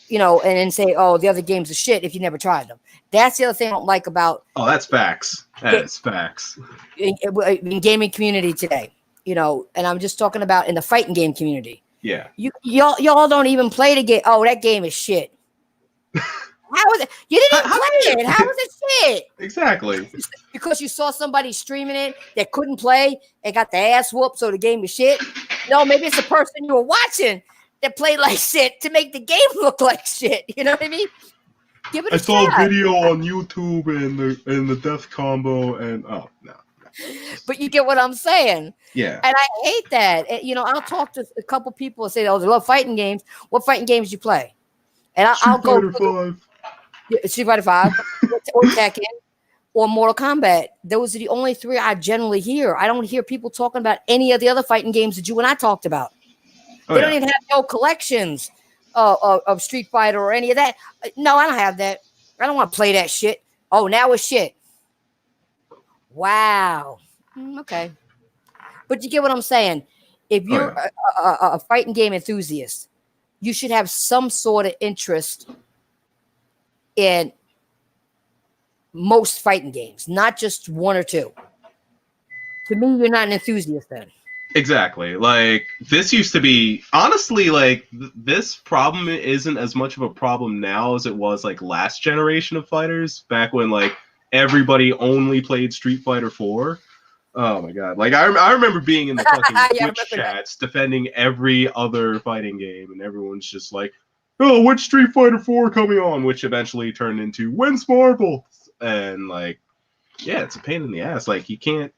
Speaker 1: and then say, oh, the other games are shit if you never tried them. That's the other thing I don't like about.
Speaker 2: Oh, that's facts. That's facts.
Speaker 1: In gaming community today, and I'm just talking about in the fighting game community.
Speaker 2: Yeah.
Speaker 1: Y'all don't even play the game. Oh, that game is shit. How was it? You didn't play it. How was it shit?
Speaker 2: Exactly.
Speaker 1: Because you saw somebody streaming it that couldn't play and got the ass whooped, so the game was shit. No, maybe it's the person you were watching that played like shit to make the game look like shit. You know what I mean? Give it a
Speaker 2: saw a video on YouTube and the death combo and oh no.
Speaker 1: But you get what I'm saying.
Speaker 2: Yeah.
Speaker 1: And I hate that. And, I'll talk to a couple people and say, oh, they love fighting games. What fighting games you play? And I'll go. Street Fighter 5 or Tekken or Mortal Kombat. Those are the only three I generally hear. I don't hear people talking about any of the other fighting games that you and I talked about. They don't even have no collections of Street Fighter or any of that. No, I don't have that. I don't want to play that shit. Oh, now it's shit. Wow. Okay. But you get what I'm saying. If you're a fighting game enthusiast, you should have some sort of interest in most fighting games, not just one or two. To me, you're not an enthusiast then.
Speaker 2: Exactly. Like, this used to be, honestly, like, this problem isn't as much of a problem now as it was, like, last generation of fighters, back when, like, everybody only played Street Fighter 4. Oh, my God. Like, I remember being in the fucking Twitch chats defending every other fighting game, and everyone's just like, oh, which Street Fighter 4 coming on? Which eventually turned into, when's Marbles? And, like, yeah, it's a pain in the ass. Like, you can't,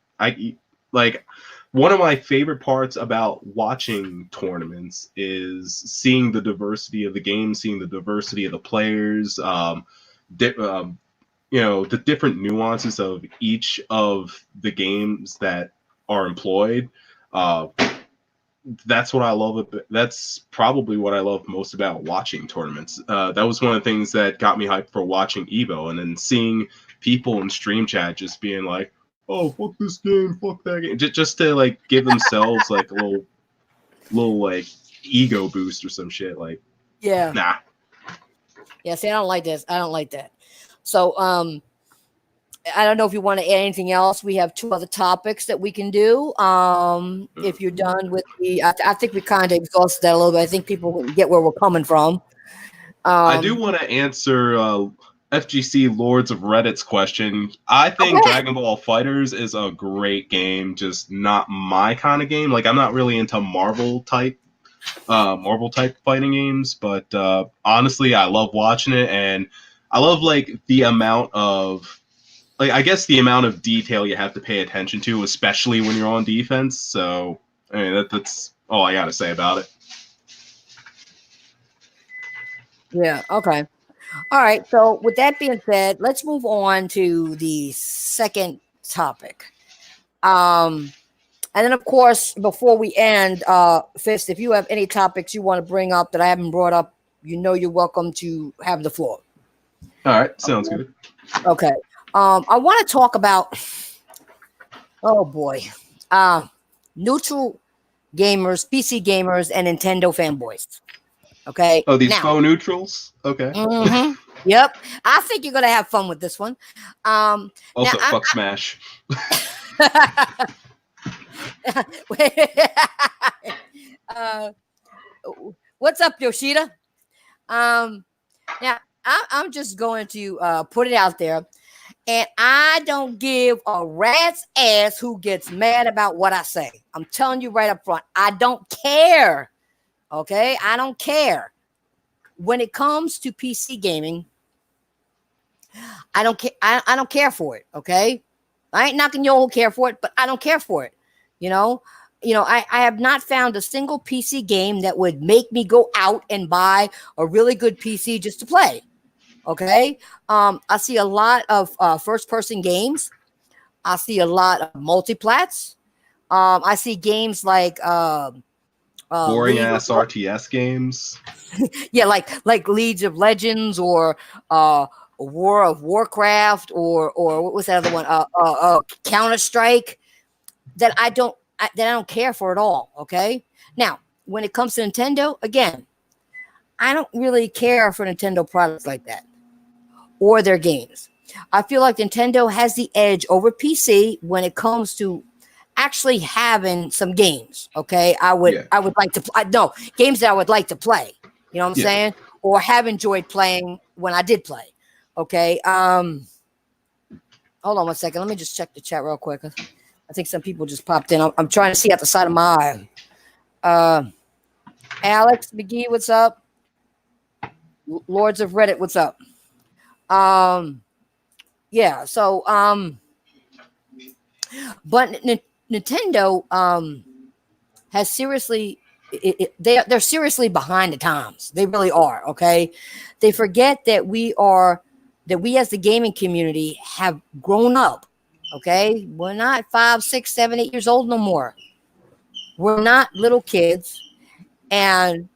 Speaker 2: one of my favorite parts about watching tournaments is seeing the diversity of the game, seeing the diversity of the players, the different nuances of each of the games that are employed. That's what I love. That's probably what I love most about watching tournaments. That was one of the things that got me hyped for watching Evo, and then seeing people in stream chat just being like, oh, fuck this game, fuck that game. Just to, like, give themselves, like, a little like, ego boost or some shit. Like,
Speaker 1: Yeah.
Speaker 2: nah.
Speaker 1: Yeah. See, I don't like this. I don't like that. So, I don't know if you want to add anything else. We have 2 other topics that we can do. If you're done with I think we kind of exhausted that a little bit. I think people get where we're coming from.
Speaker 2: I do want to answer FGC Lords of Reddit's question. I think
Speaker 1: Okay.
Speaker 2: Dragon Ball Fighters is a great game, just not my kind of game. Like, I'm not really into Marvel type fighting games, but honestly, I love watching it, and I love like the amount of I guess the amount of detail you have to pay attention to, especially when you're on defense. So I mean, that's all I got to say about it.
Speaker 1: Yeah. Okay. All right. So with that being said, let's move on to the second topic. And then of course, before we end, Fist, if you have any topics you want to bring up that I haven't brought up, you're welcome to have the floor.
Speaker 2: All right, sounds good.
Speaker 1: Okay. I want to talk about, oh boy, neutral gamers, PC gamers, and Nintendo fanboys. Okay.
Speaker 2: Oh, these
Speaker 1: now,
Speaker 2: faux neutrals. Okay.
Speaker 1: Mm-hmm. Yep. I think you're gonna have fun with this one.
Speaker 2: Also, fuck Smash.
Speaker 1: What's up, Yoshida? Now I'm just going to put it out there, and I don't give a rat's ass who gets mad about what I say. I'm telling you right up front, I don't care. Okay, I don't care. When it comes to PC gaming, I don't care. I don't care for it. Okay, I ain't knocking y'all who care for it, but I don't care for it. I have not found a single PC game that would make me go out and buy a really good PC just to play. Okay, I see a lot of first-person games. I see a lot of multiplats. I see games like
Speaker 2: boring ass RTS games.
Speaker 1: Yeah, like League of Legends or War of Warcraft or what was that other one? Counter-Strike that I don't care for at all. Okay, now when it comes to Nintendo, again, I don't really care for Nintendo products like that or their games. I feel like Nintendo has the edge over PC when it comes to actually having some games. Okay, I would like to play. No, games that I would like to play. You know what I'm saying? Or have enjoyed playing when I did play. Okay. Hold on 1 second. Let me just check the chat real quick. I think some people just popped in. I'm trying to see out the side of my eye. Alex McGee, what's up? Lords of Reddit, what's up? Yeah. So but Nintendo has seriously. They're seriously behind the times. They really are. Okay, they forget that we as the gaming community have grown up. Okay, we're not 5, 6, 7, 8 years old no more. We're not little kids, and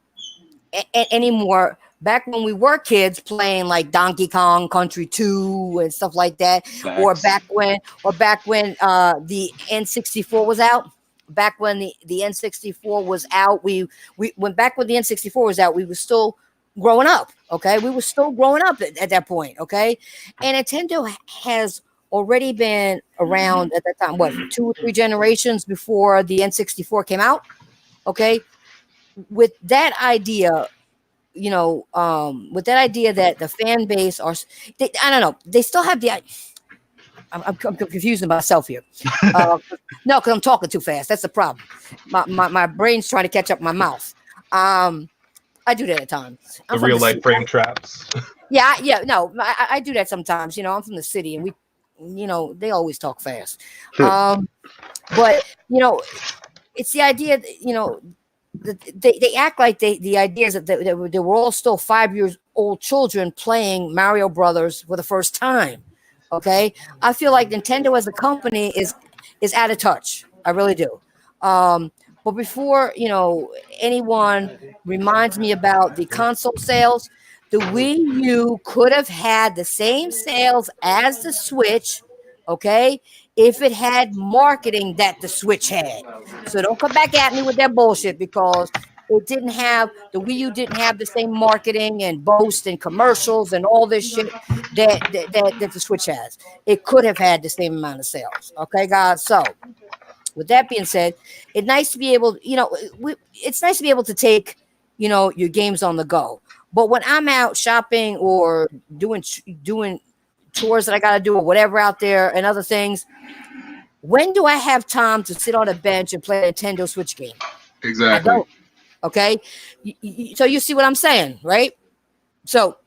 Speaker 1: anymore. Back when we were kids playing like Donkey Kong Country 2 and stuff like that, or back when the N64 was out. Back when the N64 was out, we when the N64 was out, we were still growing up. Okay, we were still growing up at that point. Okay, and Nintendo has already been around at that time. What, 2 or 3 generations before the N64 came out? Okay, with that idea. With that idea that the fan base I don't know, they still have the. I'm confusing myself here. No, because I'm talking too fast. That's the problem. My brain's trying to catch up my mouth. I do that at times.
Speaker 2: The real life frame traps.
Speaker 1: Yeah. No, I do that sometimes. I'm from the city, and they always talk fast. But it's the idea that, they act like the idea is that they were all still 5 years old children playing Mario Brothers for the first time. Okay, I feel like Nintendo as a company is out of touch. I really do. But before anyone reminds me about the console sales, the Wii U could have had the same sales as the Switch. Okay, if it had marketing that the Switch had. So don't come back at me with that bullshit, because It didn't have the Wii U didn't have the same marketing and boast and commercials and all this shit that the Switch has. It could have had the same amount of sales. Okay, guys. So with that being said, it's nice to be able, it's nice to be able to take, your games on the go. But when I'm out shopping or doing chores that I got to do or whatever out there and other things, when do I have time to sit on a bench and play a Nintendo Switch game? I
Speaker 2: Exactly.
Speaker 1: don't. Okay. So you see what I'm saying, right? So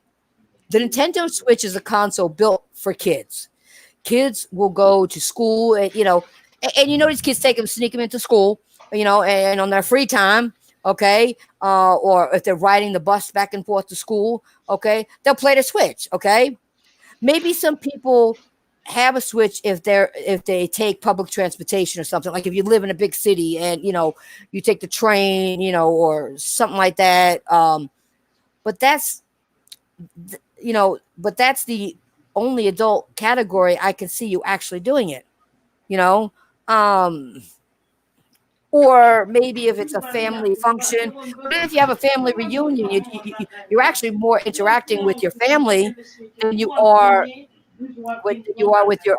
Speaker 1: the Nintendo Switch is a console built for kids. Kids will go to school and, these kids sneak them into school, and on their free time, okay, or if they're riding the bus back and forth to school, okay, they'll play the Switch, okay. Maybe some people have a Switch if they take public transportation or something, like if you live in a big city and you take the train, or something like that. But that's the only adult category I can see you actually doing it, you know. Um, or maybe if it's a family function, but if you have a family reunion, you're actually more interacting with your family than you are with your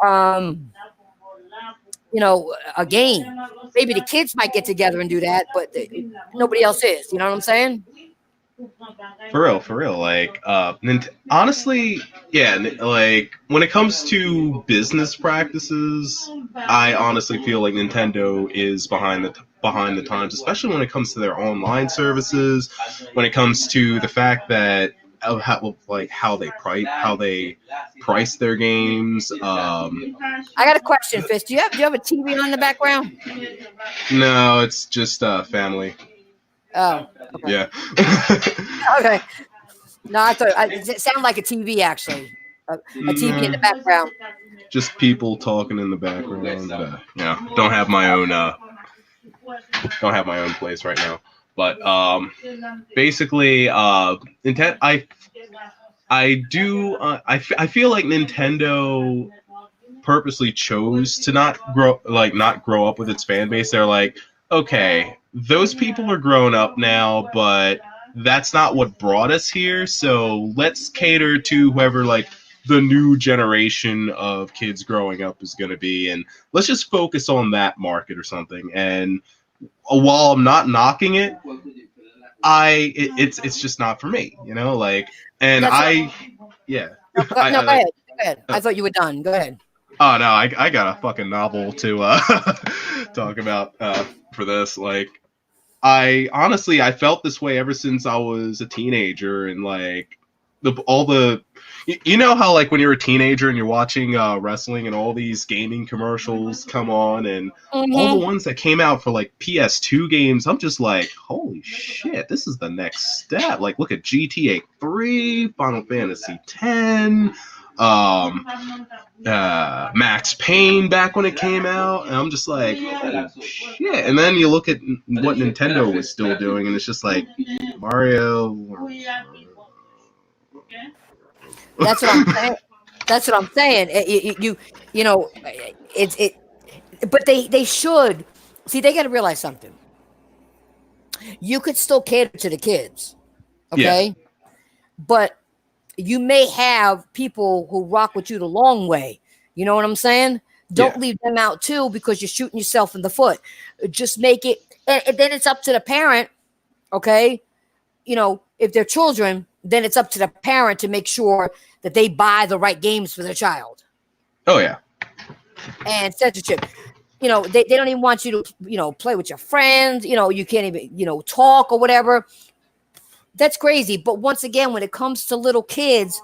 Speaker 1: a game. Maybe the kids might get together and do that, but nobody else is. You know what I'm saying?
Speaker 2: For real. Like, honestly, yeah. Like, when it comes to business practices, I honestly feel like Nintendo is behind the times, especially when it comes to their online services. When it comes to the fact that of how they price their games.
Speaker 1: I got a question, Fist. Do you have a TV on in the background?
Speaker 2: No, it's just family.
Speaker 1: Oh, okay.
Speaker 2: Yeah.
Speaker 1: Okay. No, it sounded like a TV actually. A TV in the background.
Speaker 2: Just people talking in the background. Don't have my own place right now. But basically, intent. I do. I feel like Nintendo purposely chose to not grow up with its fan base. They're like, okay, those people are grown up now, but that's not what brought us here. So let's cater to whoever the new generation of kids growing up is going to be, and let's just focus on that market or something. And while I'm not knocking it, it's just not for me, and
Speaker 1: That's what,
Speaker 2: yeah.
Speaker 1: no, go
Speaker 2: I
Speaker 1: ahead. Go ahead. I thought you were done. Go ahead.
Speaker 2: Oh no, I got a fucking novel to talk about for this. Like, I felt this way ever since I was a teenager, and all the you know how when you're a teenager and you're watching wrestling and all these gaming commercials come on, and all the
Speaker 1: Mm-hmm.
Speaker 2: ones that came out for PS2 games, I'm just like, holy shit, this is the next step. Like, look at GTA 3, Final Fantasy 10, Max Payne back when it came out, and I'm just like, oh, shit. And then you look at what Nintendo was still doing, and it's just like Mario.
Speaker 1: That's what I'm saying. That's what I'm saying. It's it. But they should see. They got to realize something. You could still cater to the kids,
Speaker 2: Yeah,
Speaker 1: okay? But you may have people who rock with you the long way. You know what I'm saying? Don't
Speaker 2: yeah,
Speaker 1: leave them out too because you're shooting yourself in the foot. Just make it, and then it's up to the parent, okay? If they're children, then it's up to the parent to make sure that they buy the right games for their child.
Speaker 2: oh yeah,
Speaker 1: And censorship. They don't even want you to, play with your friends. You can't even, talk or whatever. That's crazy. But once again, when it comes to little kids,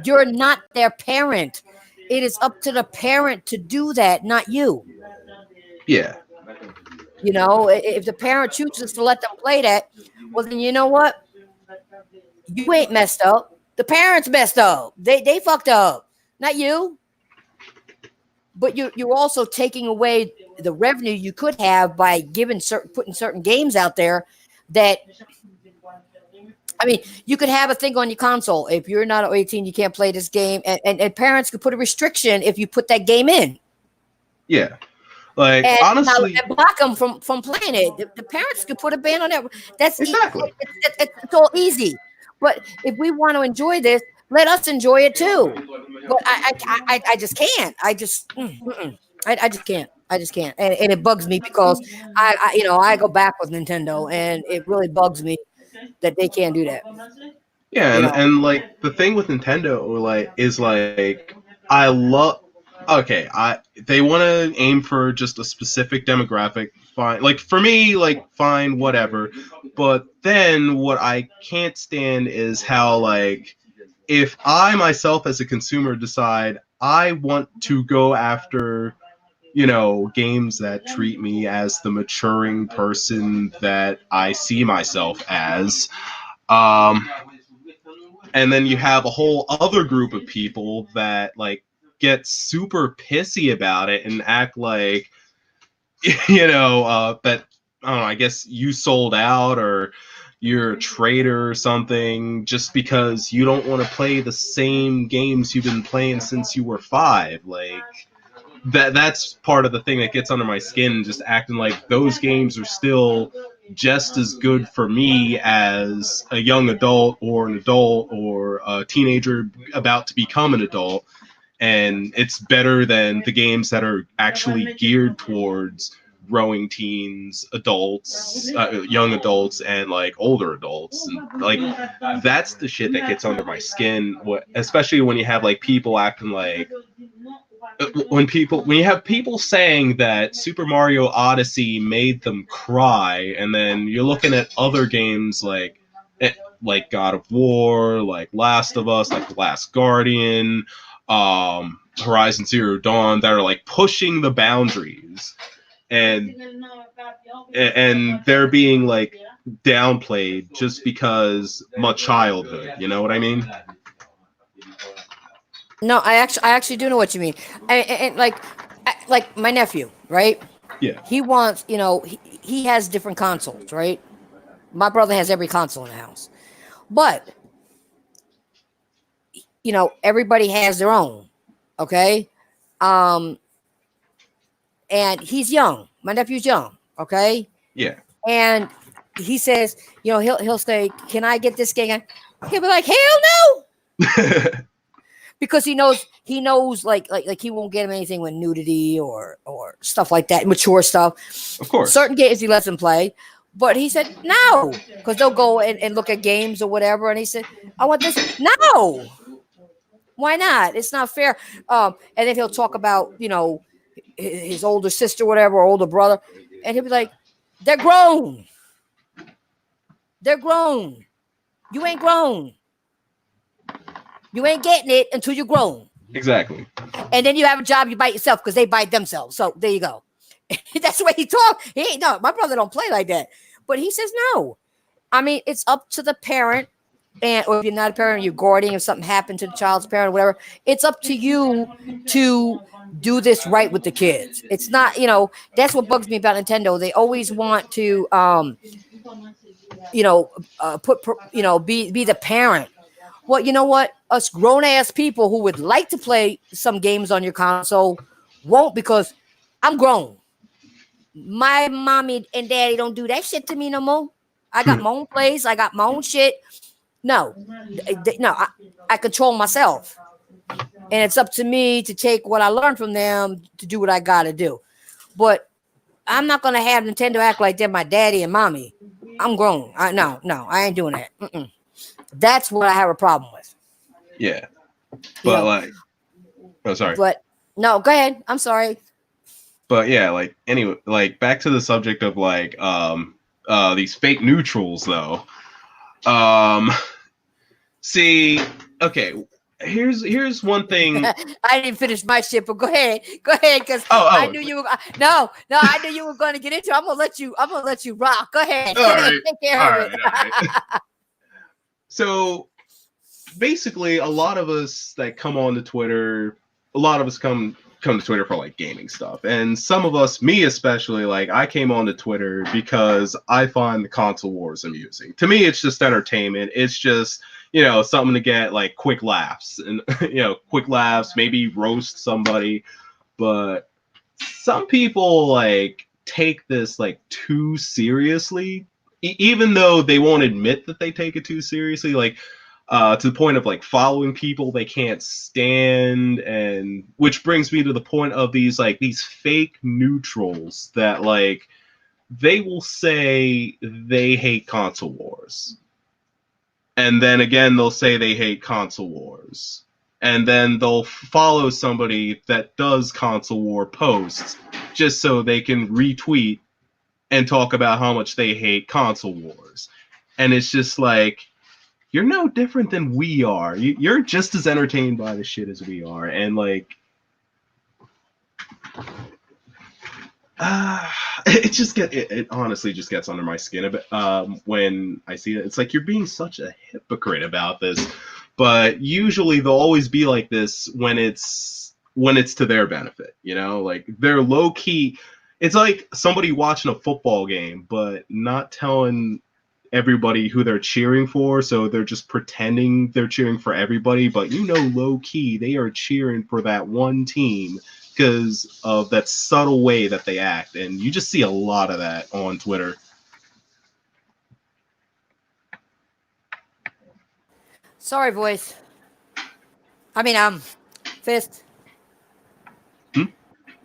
Speaker 1: you're not their parent. It is up to the parent to do that, not you.
Speaker 2: yeah,
Speaker 1: If the parent chooses to let them play that, well, then you know what? You ain't messed up. The parents messed up. They fucked up, not you. But you're also taking away the revenue you could have by putting certain games out there that, I mean, you could have a thing on your console. If you're not 18, you can't play this game. And parents could put a restriction if you put that game in.
Speaker 2: yeah. Like,
Speaker 1: and
Speaker 2: honestly,
Speaker 1: and block them from playing it. The parents could put a ban on that.
Speaker 2: exactly.
Speaker 1: It's all easy. But if we want to enjoy this, let us enjoy it too. But I just can't. I just can't. I just can't. And it bugs me because I go back with Nintendo, and it really bugs me that they can't do that.
Speaker 2: Yeah,
Speaker 1: You know.
Speaker 2: and like the thing with Nintendo like is like I love okay, I they want to aim for just a specific demographic, fine. Like for me, like fine, whatever. But then what I can't stand is how like if I myself as a consumer decide I want to go after games that treat me as the maturing person that I see myself as. Um, and then you have a whole other group of people that like get super pissy about it and act like that I don't know, I guess you sold out or you're a traitor or something just because you don't want to play the same games you've been playing since you were 5. Like that's part of the thing that gets under my skin, just acting like those games are still just as good for me as a young adult or an adult or a teenager about to become an adult, and it's better than the games that are actually geared towards growing teens, adults, young adults, and like older adults. And like that's the shit that gets under my skin, especially when you have like people acting like when you have people saying that Super Mario Odyssey made them cry, and then you're looking at other games like God of War, like Last of Us, like The Last Guardian, Horizon Zero Dawn, that are like pushing the boundaries, and they're being like downplayed just because my childhood. You know what I mean?
Speaker 1: No, I actually do know what you mean. And like my nephew, right?
Speaker 2: Yeah.
Speaker 1: He wants, he has different consoles, right? My brother has every console in the house. But, everybody has their own, okay? Um and he's young. My nephew's young, okay?
Speaker 2: Yeah.
Speaker 1: And he says, he'll say, "Can I get this game?" He'll be like, "Hell no." Because he knows like he won't get him anything with nudity or stuff like that, mature stuff.
Speaker 2: Of course.
Speaker 1: Certain games he lets him play, but he said no, because they'll go and look at games or whatever, and he said, "I want this." No, why not? It's not fair. And then he'll talk about his older sister, whatever, or older brother, and he'll be like, "They're grown. They're grown. You ain't grown. You ain't getting it until you're grown."
Speaker 2: Exactly.
Speaker 1: And then you have a job, you bite yourself because they bite themselves. So there you go. That's the way he talks. He ain't no, my brother don't play like that. But he says no. I mean, it's up to the parent, or if you're not a parent, you're guardian, if something happened to the child's parent or whatever, it's up to you to do this right with the kids. It's not, that's what bugs me about Nintendo. They always want to be the parent. Well, you know what? Us grown ass people who would like to play some games on your console won't, because I'm grown. My mommy and daddy don't do that shit to me no more. I got my own place. I got my own shit. No, no, I control myself. And it's up to me to take what I learned from them to do what I got to do. But I'm not going to have Nintendo act like they're my daddy and mommy. I'm grown. No, I ain't doing that. That's what I have a problem with.
Speaker 2: Yeah.
Speaker 1: You
Speaker 2: But
Speaker 1: know,
Speaker 2: like, oh, sorry.
Speaker 1: but no, go ahead. I'm sorry.
Speaker 2: But yeah, like anyway, like back to the subject of like these fake neutrals though. Um see, okay, here's one thing.
Speaker 1: I didn't finish my shit, but go ahead, because I
Speaker 2: Oh,
Speaker 1: knew you were. No, I knew you were going to get into it. I'm gonna let you rock. Go ahead,
Speaker 2: all right.
Speaker 1: take care
Speaker 2: All
Speaker 1: of
Speaker 2: right, all right. So basically a lot of us that come on to Twitter, a lot of us come to Twitter for like gaming stuff. And some of us, me especially, like I came on to Twitter because I find the console wars amusing. To me, it's just entertainment. It's just, something to get like quick laughs and quick laughs, maybe roast somebody. But some people like take this like too seriously, even though they won't admit that they take it too seriously. Like to the point of like following people they can't stand, and which brings me to the point of these fake neutrals that like they will say they hate console wars, and then again they'll say they hate console wars, and then they'll follow somebody that does console war posts just so they can retweet and talk about how much they hate console wars. And it's just like, you're no different than we are. You're just as entertained by the shit as we are. And like, it honestly just gets under my skin a bit when I see it. It's like, you're being such a hypocrite about this. But usually they'll always be like this when it's to their benefit, you know? Like, they're low key. It's like somebody watching a football game but not telling everybody who they're cheering for, so they're just pretending they're cheering for everybody, but low key they are cheering for that one team because of that subtle way that they act. And you just see a lot of that on Twitter.
Speaker 1: Sorry, voice. I mean, Fist.
Speaker 2: Hmm?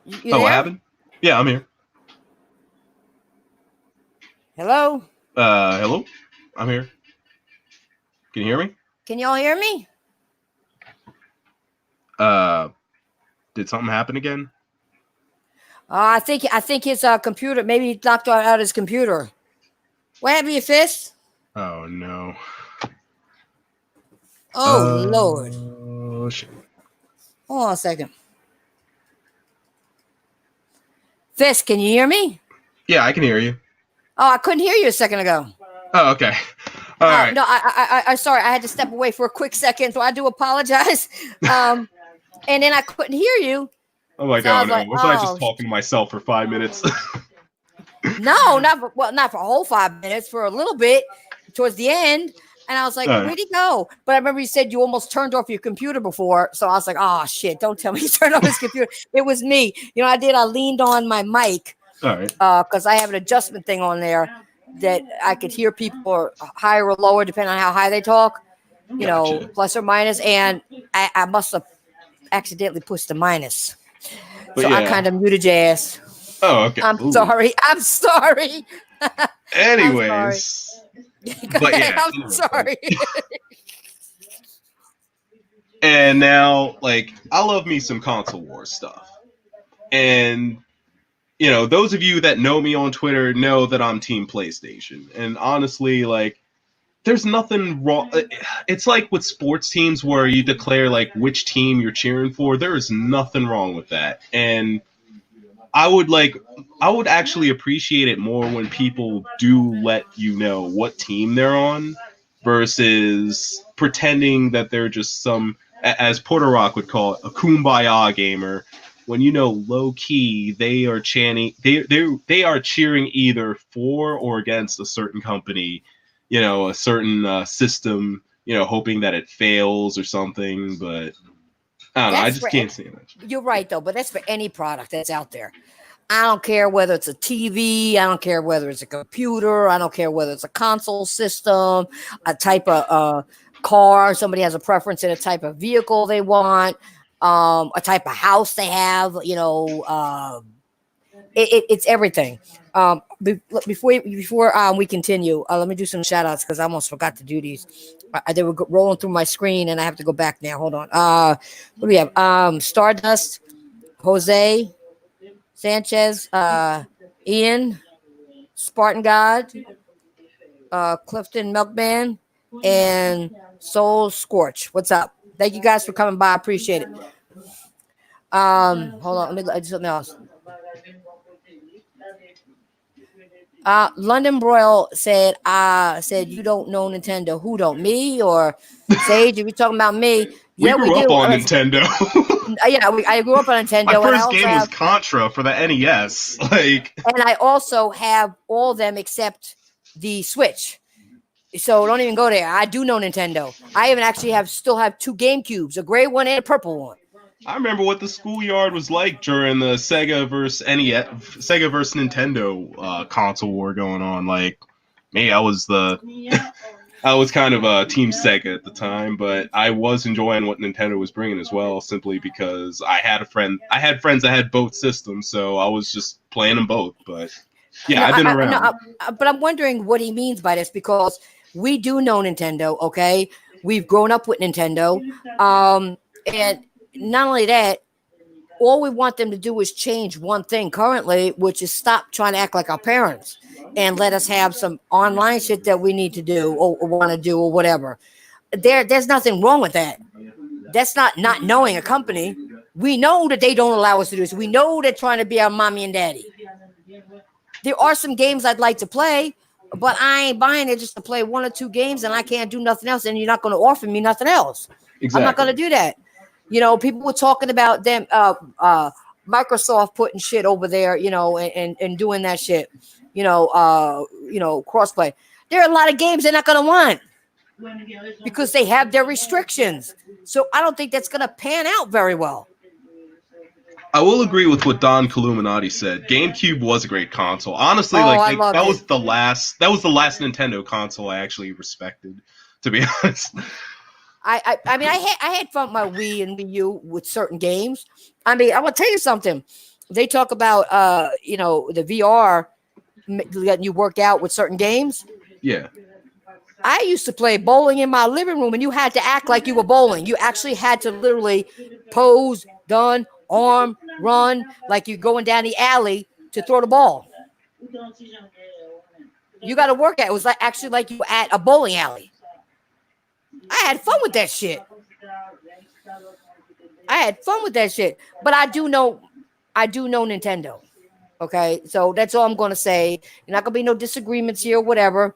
Speaker 1: You
Speaker 2: Oh,
Speaker 1: there?
Speaker 2: what happened? Yeah, I'm here.
Speaker 1: Hello?
Speaker 2: Hello? I'm here. Can you hear me?
Speaker 1: Can y'all hear me?
Speaker 2: Did something happen again?
Speaker 1: I think his computer, maybe he knocked out his computer. What happened to your Fist?
Speaker 2: Oh, no.
Speaker 1: Oh, Lord.
Speaker 2: Oh, shit.
Speaker 1: Hold on a second. Fist, can you hear me?
Speaker 2: Yeah, I can hear you.
Speaker 1: Oh, I couldn't hear you a second ago.
Speaker 2: Oh, okay. All right.
Speaker 1: No, I sorry. I had to step away for a quick second, so I do apologize. And then I couldn't hear you.
Speaker 2: Oh my
Speaker 1: So
Speaker 2: god,
Speaker 1: I was
Speaker 2: was I just talking to myself for 5 minutes?
Speaker 1: No, not for a whole 5 minutes, for a little bit towards the end. And I was like, where'd he go? But I remember you said you almost turned off your computer before. So I was like, oh, shit, don't tell me he turned off his computer. It was me. I leaned on my mic because I have an adjustment thing on there that I could hear people higher or lower depending on how high they talk,
Speaker 2: Gotcha.
Speaker 1: plus or minus. And I must have accidentally pushed the minus.
Speaker 2: But
Speaker 1: so
Speaker 2: yeah.
Speaker 1: I kind of muted your ass.
Speaker 2: Oh, okay.
Speaker 1: I'm sorry.
Speaker 2: Anyways.
Speaker 1: But yeah, I'm sorry.
Speaker 2: And now, like, I love me some console war stuff. And, those of you that know me on Twitter know that I'm Team PlayStation. And honestly, like, there's nothing wrong. It's like with sports teams where you declare, like, which team you're cheering for. There is nothing wrong with that. And I would actually appreciate it more when people do let you know what team they're on versus pretending that they're just some, as Porter Rock would call it, a kumbaya gamer, when low key they are chanting, they are cheering either for or against a certain company, a certain system, hoping that it fails or something. But I don't know, I just can't see it.
Speaker 1: You're right though, but that's for any product that's out there. I don't care whether it's a TV. I don't care whether it's a computer. I don't care whether it's a console system, a type of car. Somebody has a preference in a type of vehicle they want, a type of house they have. It's everything. Before we continue, let me do some shout outs because I almost forgot to do these. They were rolling through my screen and I have to go back now. Hold on. What do we have? Stardust, Jose Sanchez, Ian, Spartan God, Clifton Milkman, and Soul Scorch. What's up? Thank you guys for coming by. I appreciate it. Hold on. Let me do something else. London Broil said you don't know Nintendo. Who don't? Me or Sage? If you're talking about me,
Speaker 2: we grew up on Nintendo.
Speaker 1: I grew up on Nintendo.
Speaker 2: My first game was Contra for the NES.
Speaker 1: And I also have all of them except the Switch. So don't even go there. I do know Nintendo. I even actually still have 2 GameCubes, a gray one and a purple one.
Speaker 2: I remember what the schoolyard was like during the Sega versus NES, Sega versus Nintendo console war going on. Like, me, I was kind of a Team Sega at the time, but I was enjoying what Nintendo was bringing as well, simply because I had friends that had both systems, so I was just playing them both. But yeah,
Speaker 1: No,
Speaker 2: I've been around.
Speaker 1: but I'm wondering what he means by this because we do know Nintendo. Okay, we've grown up with Nintendo, and not only that, all we want them to do is change one thing currently, which is stop trying to act like our parents and let us have some online shit that we need to do or want to do or whatever. There's nothing wrong with that. That's not knowing a company. We know that they don't allow us to do this. We know they're trying to be our mommy and daddy. There are some games I'd like to play, but I ain't buying it just to play one or two games and I can't do nothing else. And you're not going to offer me nothing else.
Speaker 2: Exactly.
Speaker 1: I'm not going to do that. You know, people were talking about them, Microsoft putting shit over there, you know, and doing that shit, you know, crossplay. There are a lot of games they're not going to want because they have their restrictions. So I don't think that's going to pan out very well.
Speaker 2: I will agree with what Don Columinati said. GameCube was a great console. Honestly, that was the last Nintendo console I actually respected, to be honest.
Speaker 1: I mean, I had fun with my Wii and Wii U with certain games. I mean, I'm gonna tell you something. They talk about the VR letting you work out with certain games.
Speaker 2: Yeah.
Speaker 1: I used to play bowling in my living room, and you had to act like you were bowling. You actually had to literally pose, done, arm, run, like you're going down the alley to throw the ball. You got to work at it. It was actually like you were at a bowling alley. I had fun with that shit. But I do know Nintendo. Okay, so that's all I'm going to say. You're not going to be no disagreements here or whatever.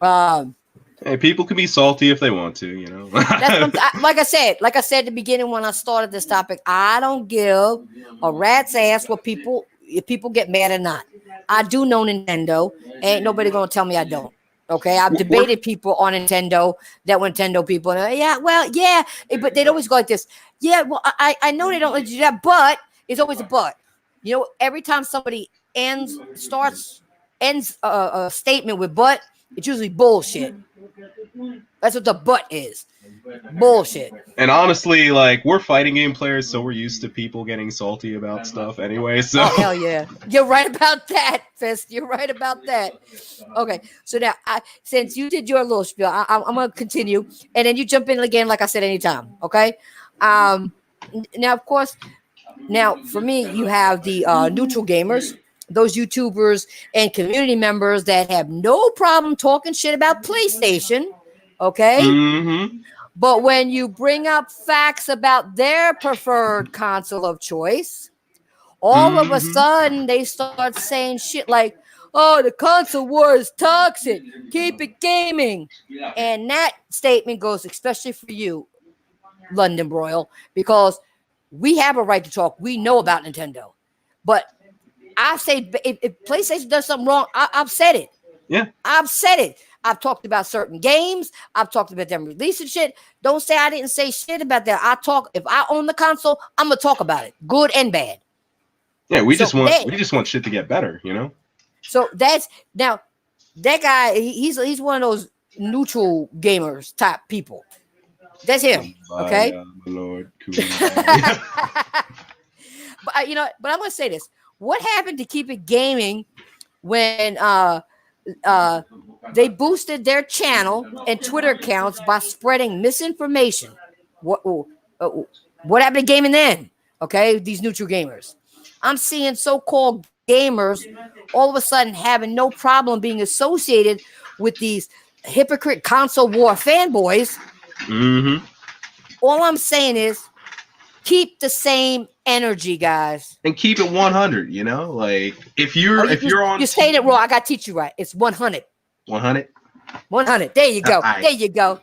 Speaker 2: Hey, people can be salty if they want to, you know.
Speaker 1: Like I said at the beginning when I started this topic, I don't give a rat's ass if people get mad or not. I do know Nintendo. Ain't nobody gonna tell me I don't. Okay, I've debated people on Nintendo that were Nintendo people. And but they'd always go like this. Yeah, well, I know they don't let you do that, but it's always a but. You know, every time somebody ends a statement with but, it's usually bullshit. That's what the but is. Bullshit.
Speaker 2: And honestly, like, we're fighting game players, so we're used to people getting salty about stuff anyway. So
Speaker 1: oh, hell yeah. You're right about that, Fist. You're right about that. Okay, so now, since you did your little spiel, I'm going to continue. And then you jump in again, like I said, anytime. Okay? Now, of course, for me, you have the neutral gamers, those YouTubers and community members that have no problem talking shit about PlayStation. Okay?
Speaker 2: Mm-hmm.
Speaker 1: But when you bring up facts about their preferred console of choice, all of a sudden they start saying shit like, oh, the console war is toxic. Keep it gaming. And that statement goes especially for you, London Broil, because we have a right to talk. We know about Nintendo. But I say if PlayStation does something wrong, I've said it.
Speaker 2: Yeah.
Speaker 1: I've said it. I've talked about certain games. I've talked about them releasing shit. Don't say I didn't say shit about that. If I own the console, I'm gonna talk about it, good and bad.
Speaker 2: Yeah, we just want shit to get better, you know.
Speaker 1: So that's now that guy. He's one of those neutral gamers type people. That's him. Okay.
Speaker 2: My Lord.
Speaker 1: But I'm gonna say this. What happened to Keep It Gaming when they boosted their channel and Twitter accounts by spreading misinformation? What happened to gaming then? Okay, these neutral gamers. I'm seeing so-called gamers all of a sudden having no problem being associated with these hypocrite console war fanboys.
Speaker 2: Mm-hmm.
Speaker 1: All I'm saying is keep the same energy, guys.
Speaker 2: And keep it 100, you know? Like, if you're on...
Speaker 1: You're saying it wrong. I got to teach you right. It's 100.
Speaker 2: 100?
Speaker 1: 100. There you go. There you go.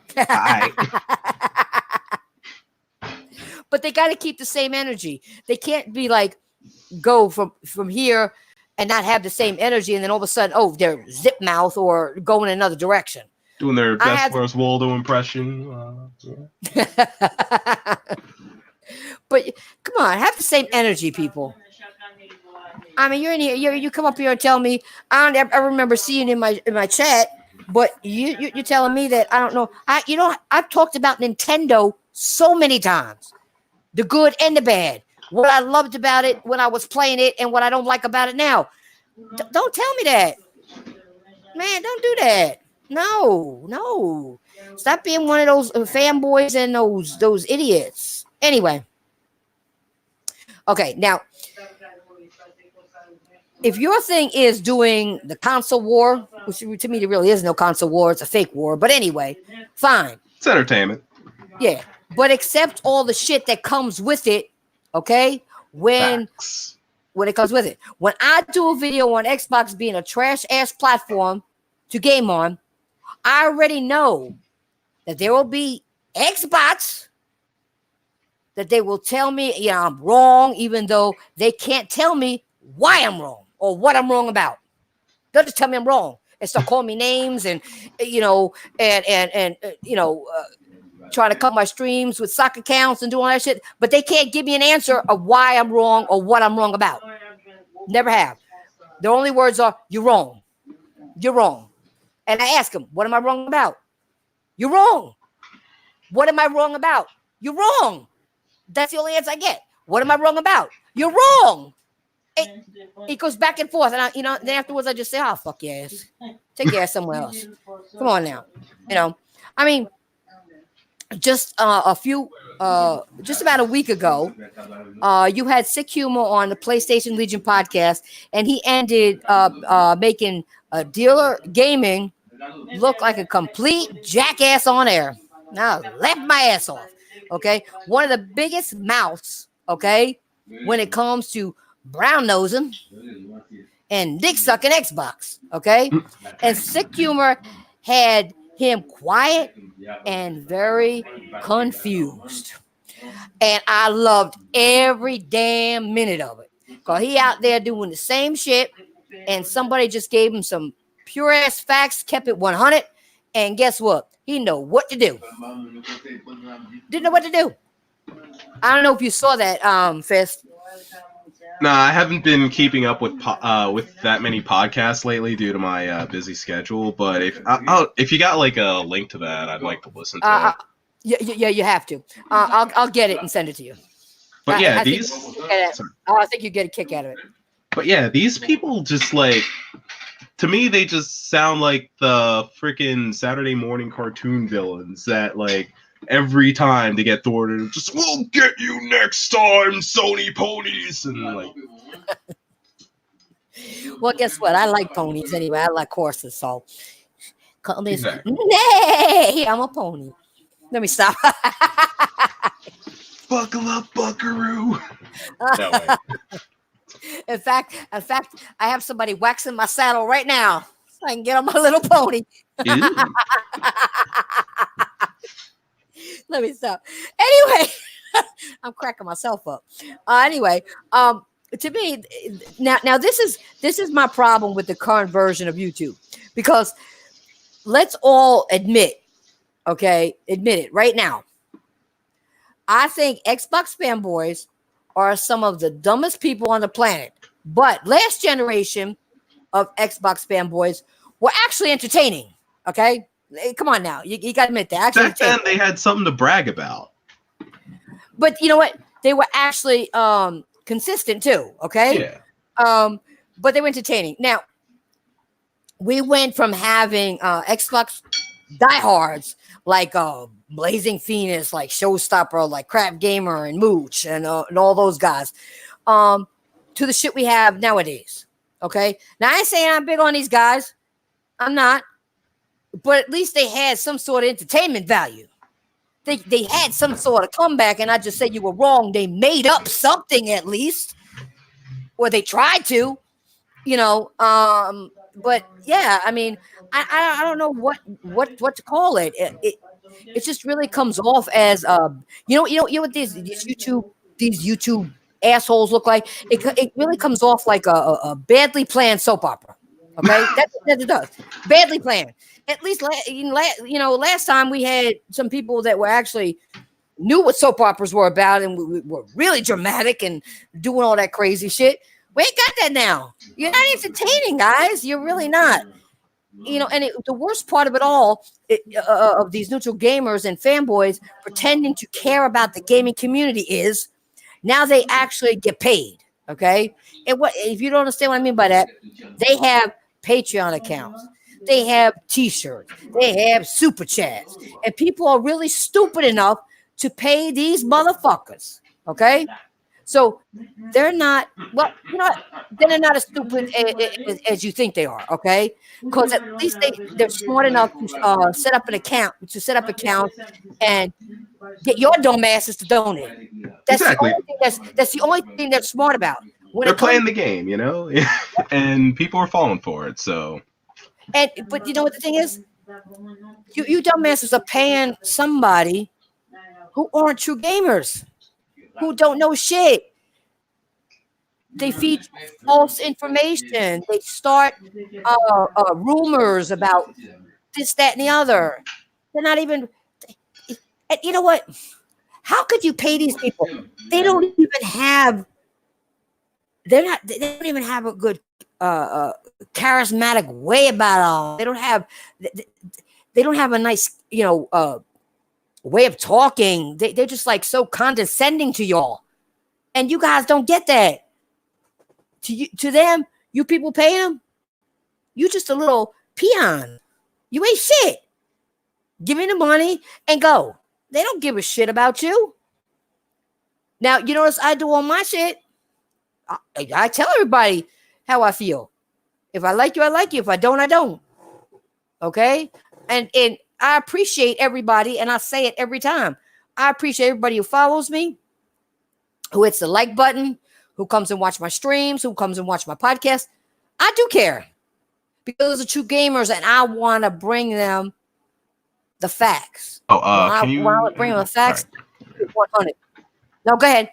Speaker 1: But they got to keep the same energy. They can't be like, go from here and not have the same energy, and then all of a sudden, they're zip mouth or going in another direction.
Speaker 2: Doing their best worst Waldo impression.
Speaker 1: But come on, have the same energy, people. I mean, you're in here. You come up here and tell me. I remember seeing in my chat, but you're telling me that I don't know. I've talked about Nintendo so many times, the good and the bad. What I loved about it when I was playing it, and what I don't like about it now. Don't tell me that, man. Don't do that. No, no. Stop being one of those fanboys and those idiots. Anyway, okay. Now, if your thing is doing the console war, which to me there really is no console war, it's a fake war. But anyway, fine.
Speaker 2: It's entertainment.
Speaker 1: Yeah. But accept all the shit that comes with it, okay? When
Speaker 2: Facts.
Speaker 1: it comes with it. When I do a video on Xbox being a trash ass platform to game on, I already know that there will be Xbots that they will tell me, yeah, I'm wrong, even though they can't tell me why I'm wrong or what I'm wrong about. They'll just tell me I'm wrong and start calling me names and trying to cut my streams with sock accounts and doing all that shit. But they can't give me an answer of why I'm wrong or what I'm wrong about. Never have. The only words are, you're wrong. You're wrong. And I ask them, what am I wrong about? You're wrong. What am I wrong about? You're wrong. That's the only answer I get. What am I wrong about? You're wrong. It goes back and forth. And then afterwards I just say, oh, fuck your ass. Take your ass somewhere else. Come on now. I mean, just just about a week ago, you had Sick Humor on the PlayStation Legion podcast, and he ended making Dealer Gaming look like a complete jackass on air. Now, laughed my ass off. Okay, one of the biggest mouths. Okay, when it comes to brown nosing and dick sucking Xbox. Okay, and Sick Humor had him quiet and very confused. And I loved every damn minute of it. Because he out there doing the same shit, and somebody just gave him some pure ass facts, kept it 100, and guess what? He know what to do. Didn't know what to do. I don't know if you saw that, Fist.
Speaker 2: Nah, I haven't been keeping up with that many podcasts lately due to my busy schedule. But if you got like a link to that, I'd like to listen to it.
Speaker 1: Yeah, you have to. I'll get it and send it to you.
Speaker 2: But yeah,
Speaker 1: I think you get a kick out of it.
Speaker 2: But yeah, these people just like, to me, they just sound like the freaking Saturday morning cartoon villains that like every time they get thwarted, just we'll get you next time, Sony ponies, and like.
Speaker 1: Well, guess what? I like ponies anyway. I like horses, so call me.
Speaker 2: Exactly.
Speaker 1: Nay, I'm a pony. Let me stop.
Speaker 2: Buckle up, buckaroo. No way.
Speaker 1: In fact, I have somebody waxing my saddle right now so I can get on my little pony. Let me stop. Anyway, I'm cracking myself up. Anyway, to me, now this is my problem with the current version of YouTube, because let's all admit it right now. I think Xbox fanboys are some of the dumbest people on the planet. But last generation of Xbox fanboys were actually entertaining. Okay? Come on now. You got to admit that.
Speaker 2: Back then, they had something to brag about.
Speaker 1: But you know what? They were actually consistent too. Okay?
Speaker 2: Yeah.
Speaker 1: But they were entertaining. Now, we went from having Xbox diehards like Blazing Phoenix, like Showstopper, like Crap Gamer and Mooch and all those guys, to the shit we have nowadays. Okay, now I ain't saying I'm big on these guys. I'm not, but at least they had some sort of entertainment value. They had some sort of comeback, and I just say you were wrong. They made up something at least, or they tried to, But yeah, I mean, I don't know what to call it. It just really comes off as you know what these YouTube assholes look like. It really comes off like a badly planned soap opera. Okay, that's what it does. Badly planned. At least last time we had some people that were actually knew what soap operas were about, and we were really dramatic and doing all that crazy shit. We ain't got that now. You're not entertaining, guys. You're really not. And the worst part of it all, of these neutral gamers and fanboys pretending to care about the gaming community, is now they actually get paid. Okay, and what if you don't understand what I mean by that? They have Patreon accounts, they have T-shirts, they have super chats, and people are really stupid enough to pay these motherfuckers. Okay, so they're not, well, they're not as stupid as you think they are, okay? Because at least they're smart enough to set up accounts and get your dumb asses to donate.
Speaker 2: Exactly.
Speaker 1: That's the only thing they're smart about. When
Speaker 2: They're
Speaker 1: it comes,
Speaker 2: playing the game, and people are falling for it. So,
Speaker 1: but you know what the thing is? You dumbasses are paying somebody who aren't true gamers, who don't know shit. They feed false information. They start rumors about this, that, and the other. They're not even. And you know what? How could you pay these people? They don't even have. They're not. They don't even have a good, charismatic way about them. They don't have. They don't have a nice, way of talking. They're just like so condescending to y'all, and you guys don't get that. To them, you people pay them. You just a little peon. You ain't shit. Give me the money and go. They don't give a shit about you. Now, you notice I do all my shit. I tell everybody how I feel. If I like you, I like you. If I don't, I don't. Okay? And I appreciate everybody, and I say it every time. I appreciate everybody who follows me, who hits the like button, who comes and watch my streams, who comes and watch my podcast. I do care because those are true gamers, and I want to bring them the facts.
Speaker 2: Can you
Speaker 1: bring them the facts? Right. 100. No, go ahead.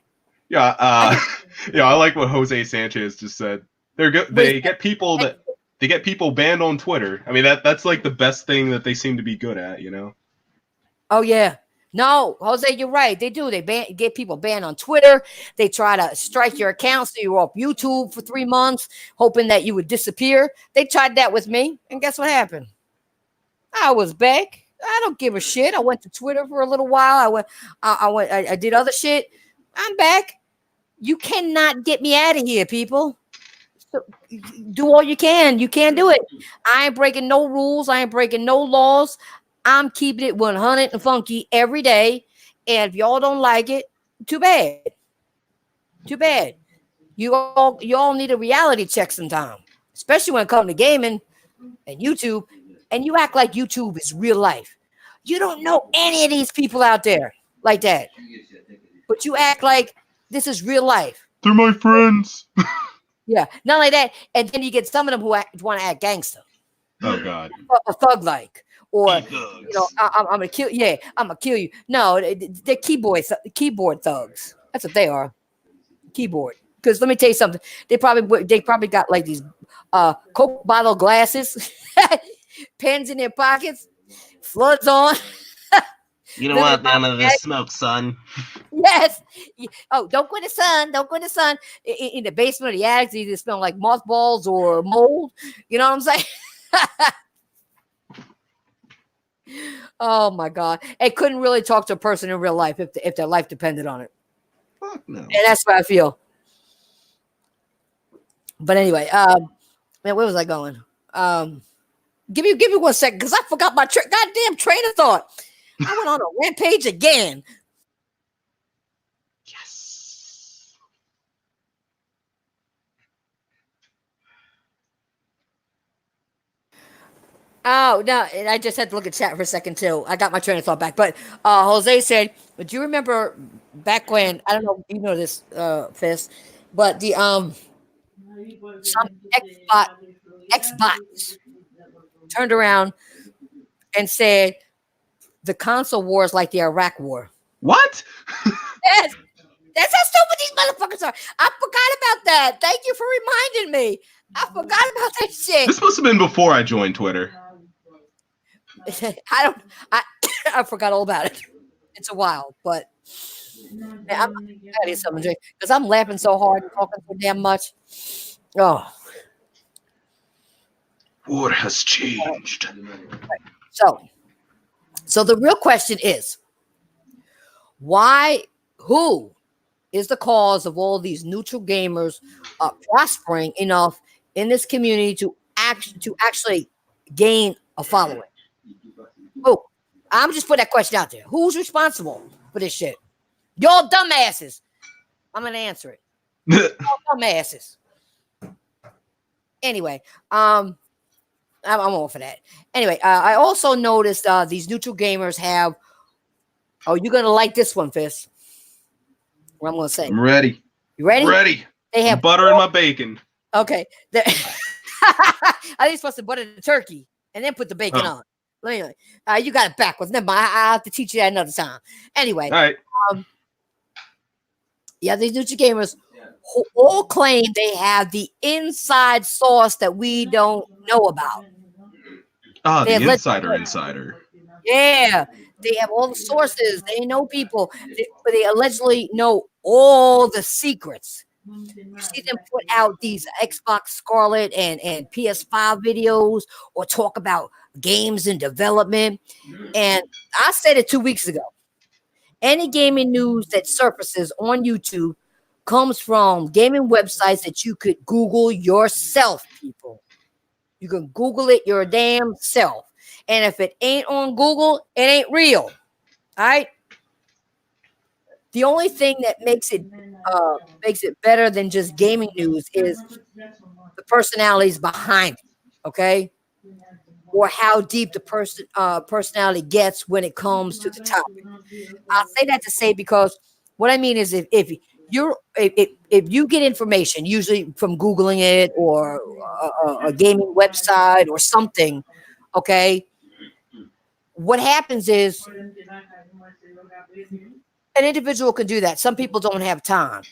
Speaker 2: Yeah, I like what Jose Sanchez just said. They get people banned on Twitter. I mean, that's like the best thing that they seem to be good at,
Speaker 1: Oh yeah. No, Jose, you're right. They do. They get people banned on Twitter. They try to strike your account so you're off YouTube for 3 months, hoping that you would disappear. They tried that with me, and guess what happened? I was back. I don't give a shit. I went to Twitter for a little while. I did other shit. I'm back. You cannot get me out of here, people. So do all you can. You can't do it. I ain't breaking no rules. I ain't breaking no laws. I'm keeping it 100 and funky every day. And if y'all don't like it, too bad. Too bad. You all need a reality check sometime, especially when it comes to gaming and YouTube. And you act like YouTube is real life. You don't know any of these people out there like that. But you act like this is real life.
Speaker 2: They're my friends.
Speaker 1: Yeah, not like that. And then you get some of them who want to act gangster.
Speaker 2: Oh God.
Speaker 1: Or thug-like. Or, I'm going to kill you. Yeah, I'm going to kill you. No, they're keyboard thugs. That's what they are. Keyboard. Because let me tell you something. They probably got like these Coke bottle glasses, pens in their pockets, floods on.
Speaker 3: You don't want none of this smoke, son.
Speaker 1: Yes. Oh, don't go in the sun. Don't go in the sun. In the basement of the attic, they either smell like mothballs or mold. You know what I'm saying? Oh my God! I couldn't really talk to a person in real life if their life depended on it.
Speaker 2: Fuck no.
Speaker 1: And that's what I feel. But anyway, man, where was I going? Give me 1 second because I forgot my goddamn train of thought. I went on a rampage again.
Speaker 2: Yes.
Speaker 1: Oh, no, and I just had to look at chat for a second, too. I got my train of thought back. But Jose said, do you remember back when, I don't know if you know this, Fist, but the some Xbox turned around and said the console war is like the Iraq war.
Speaker 2: What?
Speaker 1: Yes. That's how stupid these motherfuckers are. I forgot about that. Thank you for reminding me. I forgot about that shit.
Speaker 2: This must have been before I joined Twitter.
Speaker 1: I forgot all about it. It's a while, but man, I gotta get something to drink because I'm laughing so hard and talking so damn much. Oh,
Speaker 2: What has changed?
Speaker 1: so the real question is, why? Who is the cause of all these neutral gamers prospering enough in this community to actually gain a following? Oh, I'm just putting that question out there. Who's responsible for this shit? Y'all dumbasses. I'm gonna answer it. Y'all dumbasses. Anyway, I'm all for that. Anyway, I also noticed these neutral gamers have. Oh, you're gonna like this one, Fist. What I'm gonna say.
Speaker 2: I'm ready.
Speaker 1: You ready?
Speaker 2: Ready.
Speaker 1: They have
Speaker 2: butter in my bacon.
Speaker 1: Okay. I think you're supposed to butter the turkey and then put the bacon on. Anyway, you got it backwards. Never mind. I'll have to teach you that another time. Anyway.
Speaker 2: All right.
Speaker 1: Yeah, these neutral gamers who all claim they have the inside source that we don't know about.
Speaker 2: The insider.
Speaker 1: Yeah, they have all the sources. They know people, but they allegedly know all the secrets. You see them put out these Xbox Scarlet and PS5 videos or talk about games in development. And I said it 2 weeks ago. Any gaming news that surfaces on YouTube comes from gaming websites that you could Google yourself, people. You can Google it your damn self. And if it ain't on Google, it ain't real. All right? The only thing that makes it better than just gaming news is the personalities behind it, okay? Or how deep the personality gets when it comes to the topic. I'll say that to say because what I mean is if you get information, usually from Googling it or a gaming website or something, okay, what happens is an individual can do that. Some people don't have time.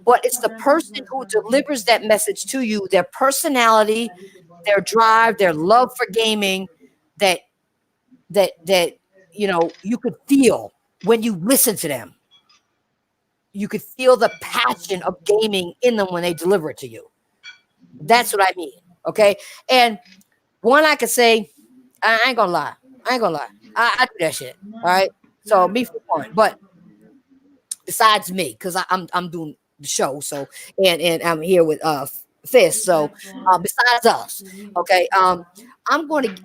Speaker 1: But it's the person who delivers that message to you, their personality, their drive, their love for gaming that you could feel when you listen to them. You could feel the passion of gaming in them when they deliver it to you. That's what I mean. Okay. And one I could say, I ain't gonna lie. I do that shit. All right. So me for one. But besides me, because I'm doing the show, so and I'm here with Fist. So besides us, okay. I'm gonna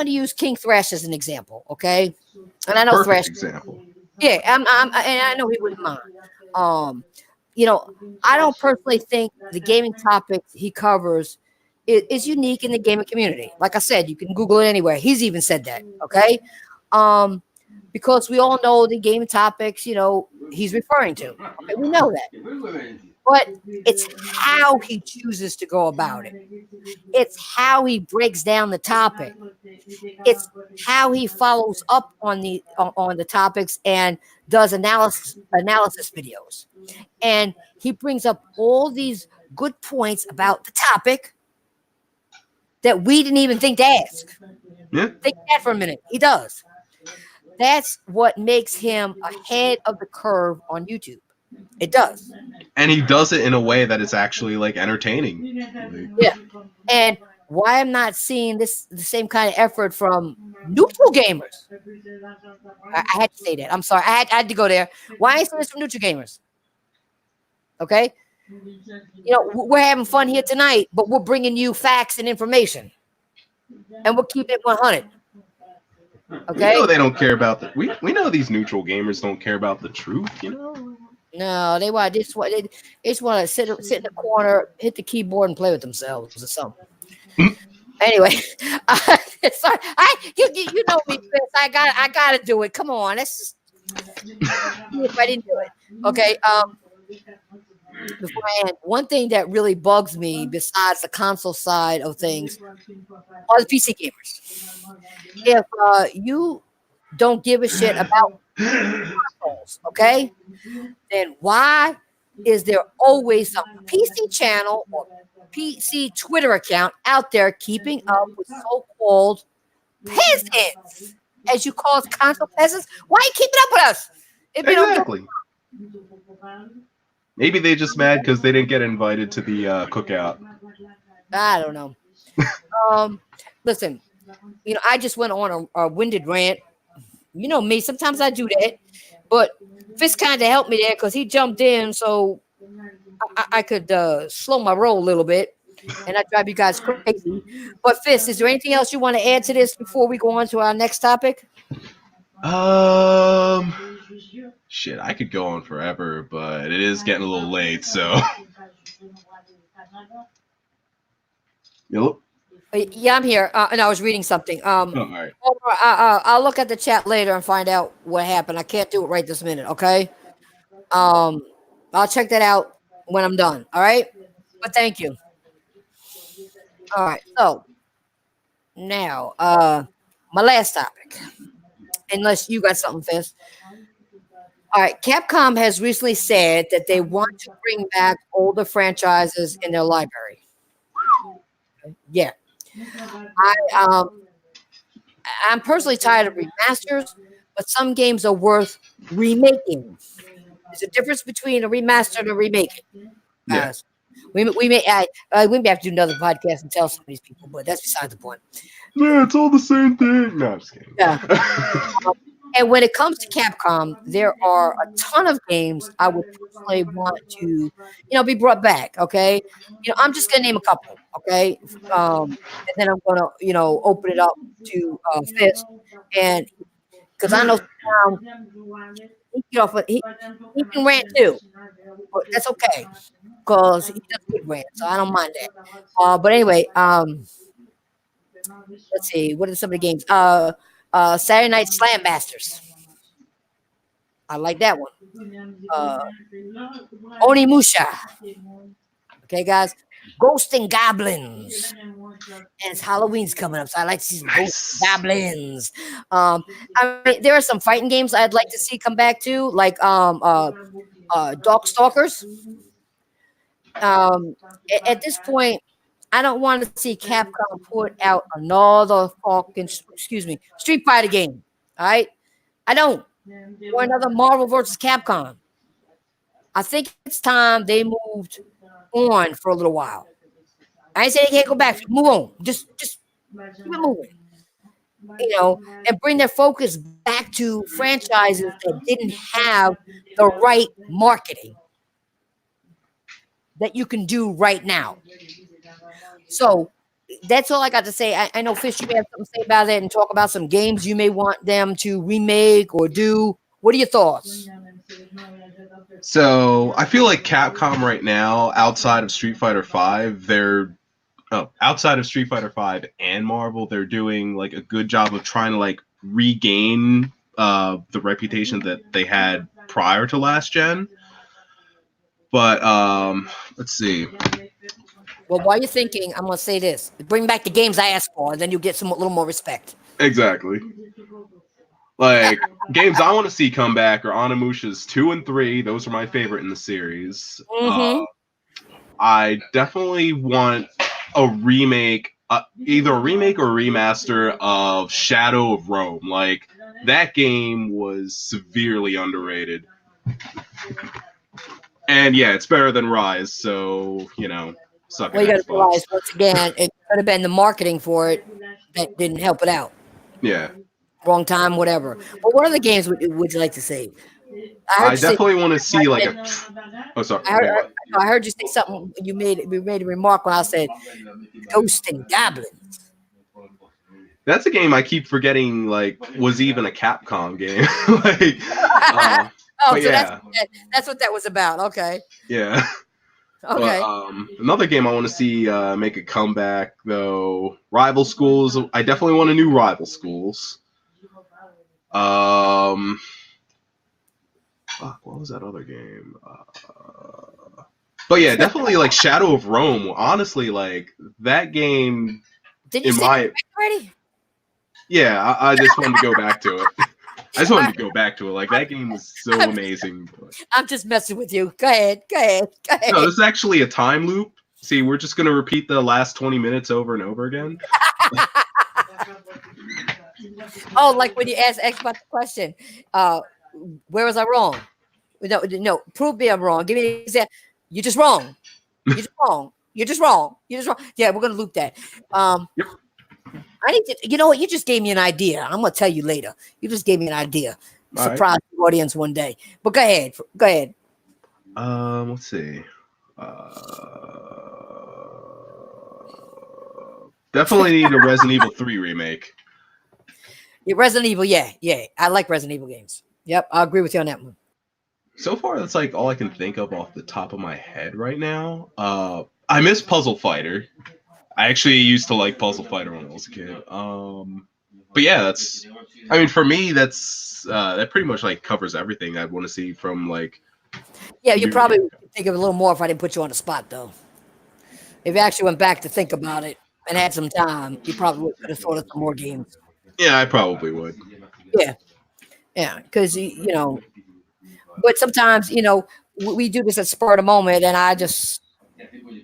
Speaker 1: use King Thrash as an example, okay? And I know
Speaker 2: Perfect
Speaker 1: Thrash
Speaker 2: example.
Speaker 1: Yeah, and I know he wouldn't mind. I don't personally think the gaming topics he covers is unique in the gaming community. Like I said, you can Google it anywhere. He's even said that. Okay. Because we all know the gaming topics, he's referring to. Okay, we know that. But it's how he chooses to go about it. It's how he breaks down the topic. It's how he follows up on the topics and does analysis videos. And he brings up all these good points about the topic that we didn't even think to ask.
Speaker 2: Yeah.
Speaker 1: Think that for a minute. He does. That's what makes him ahead of the curve on YouTube. It does.
Speaker 2: And he does it in a way that is actually like entertaining.
Speaker 1: Yeah. And why I'm not seeing the same kind of effort from neutral gamers. I had to say that. I'm sorry. I had to go there. Why ain't seeing this from neutral gamers? Okay. We're having fun here tonight, but we're bringing you facts and information. And we're keeping it 100. Okay.
Speaker 2: We know they don't care about we know these neutral gamers don't care about the truth,
Speaker 1: No, they just want to sit in the corner, hit the keyboard, and play with themselves or something. Anyway, sorry, you know me, Chris. I gotta do it. Come on, let's just if I didn't do it. Okay. Before I end, one thing that really bugs me, besides the console side of things, are the PC gamers. If you don't give a shit about consoles, okay, then why is there always some PC channel or PC Twitter account out there keeping up with so-called peasants? as you call us console peasants. Why are you keeping up with us? If you don't get,
Speaker 2: Exactly. Maybe they just mad because they didn't get invited to the cookout.
Speaker 1: I don't know. Um, Listen, I just went on a winded rant. You know me, sometimes I do that, but Fist kind of helped me there because he jumped in, so I could slow my roll a little bit, and I drive you guys crazy. But Fist, is there anything else you want to add to this before we go on to our next topic?
Speaker 2: Um, shit, I could go on forever, but it is getting a little late, so. Yep.
Speaker 1: Yeah, I'm here, and I was reading something.
Speaker 2: Oh, all right.
Speaker 1: I'll look at the chat later and find out what happened. I can't do it right this minute. Okay. Um, I'll check that out when I'm done. All right. But thank you. All right. So now, my last topic, unless you got something, Fist. All right. Capcom has recently said that they want to bring back older franchises in their library. Yeah. I I'm personally tired of remasters, but some games are worth remaking. There's a difference between a remaster and a remake.
Speaker 2: Yeah.
Speaker 1: We may have to do another podcast and tell some of these people, but that's beside the point.
Speaker 2: Yeah, it's all the same thing. No, I'm just kidding.
Speaker 1: Yeah. And when it comes to Capcom, there are a ton of games I would personally want to, be brought back. Okay, I'm just gonna name a couple. Okay, and then I'm gonna, open it up to Fist, and because I know sometimes he, he can rant too, but that's okay because he does good rant, so I don't mind that. But anyway, let's see, what are some of the games? Saturday Night Slam Masters. I like that one. Uh, Onimusha. Okay, guys. Ghost and Goblins. And it's Halloween's coming up, so I like to see some Ghost and Goblins. I mean, there are some fighting games I'd like to see come back too, like Darkstalkers. At this point, I don't want to see Capcom put out another Street Fighter game. All right, I don't. Or another Marvel versus Capcom. I think it's time they moved on for a little while. I ain't saying they can't go back. Move on. Just keep it moving. And bring their focus back to franchises that didn't have the right marketing that you can do right now. So that's all I got to say. I know Fish, you may have something to say about it and talk about some games you may want them to remake or do. What are your thoughts?
Speaker 2: So I feel like Capcom right now, outside of Street Fighter Five, outside of Street Fighter Five and Marvel, they're doing like a good job of trying to like regain the reputation that they had prior to last gen. But let's see.
Speaker 1: Well, while you're thinking, I'm gonna say this: bring back the games I asked for, and then you get a little more respect.
Speaker 2: Exactly. Like games I want to see come back are Onimusha's 2 and 3. Those are my favorite in the series.
Speaker 1: Mm-hmm.
Speaker 2: I definitely want a remake, either a remake or a remaster of Shadow of Rome. Like that game was severely underrated. And yeah, it's better than Rise, so suck
Speaker 1: Well, you got
Speaker 2: at
Speaker 1: to realize
Speaker 2: Xbox.
Speaker 1: once again, it could have been the marketing for it that didn't help it out.
Speaker 2: Yeah.
Speaker 1: Wrong time, whatever. But what other games would you like to see?
Speaker 2: I definitely want to see like a. Oh, sorry.
Speaker 1: I heard you say something. You made a remark when I said Ghost and Goblins.
Speaker 2: That's a game I keep forgetting. Like, was even a Capcom game. Like,
Speaker 1: so
Speaker 2: yeah.
Speaker 1: that's what that was about. Okay.
Speaker 2: Yeah.
Speaker 1: Okay.
Speaker 2: But, another game I want to see make a comeback though. Rival Schools. I definitely want a new Rival Schools. Fuck, what was that other game? But yeah, definitely like Shadow of Rome. Honestly, like that game.
Speaker 1: Did you say that already?
Speaker 2: Yeah, I just wanted to go back to it. I just wanted to go back to it. Like that game was so amazing.
Speaker 1: I'm just messing with you. Go ahead.
Speaker 2: No, this is actually a time loop. See, we're just gonna repeat the last 20 minutes over and over again.
Speaker 1: Oh, like when you ask Xbox the question, where was I wrong? No, prove me I'm wrong. Give me an example. You're just wrong. You're just wrong. You're just wrong. You're just wrong. Yeah, we're gonna loop that.
Speaker 2: Yep.
Speaker 1: I need to. You know what? You just gave me an idea. I'm gonna tell you later. You just gave me an idea.
Speaker 2: All right.
Speaker 1: Surprise the audience one day. But go ahead. Go ahead.
Speaker 2: Let's see. Definitely need a Resident Evil 3 remake.
Speaker 1: Yeah, Resident Evil. Yeah. I like Resident Evil games. Yep, I agree with you on that one.
Speaker 2: So far, that's like all I can think of off the top of my head right now. I miss Puzzle Fighter. I actually used to like Puzzle Fighter when I was a kid. But yeah, that's. I mean, for me, that pretty much like covers everything I want to see from like.
Speaker 1: Yeah, you probably would think of a little more if I didn't put you on the spot, though. If you actually went back to think about it and had some time, you probably could have thought of some more games.
Speaker 2: Yeah, I probably would.
Speaker 1: Yeah, because you know, but sometimes we do this at spur of the moment, and I just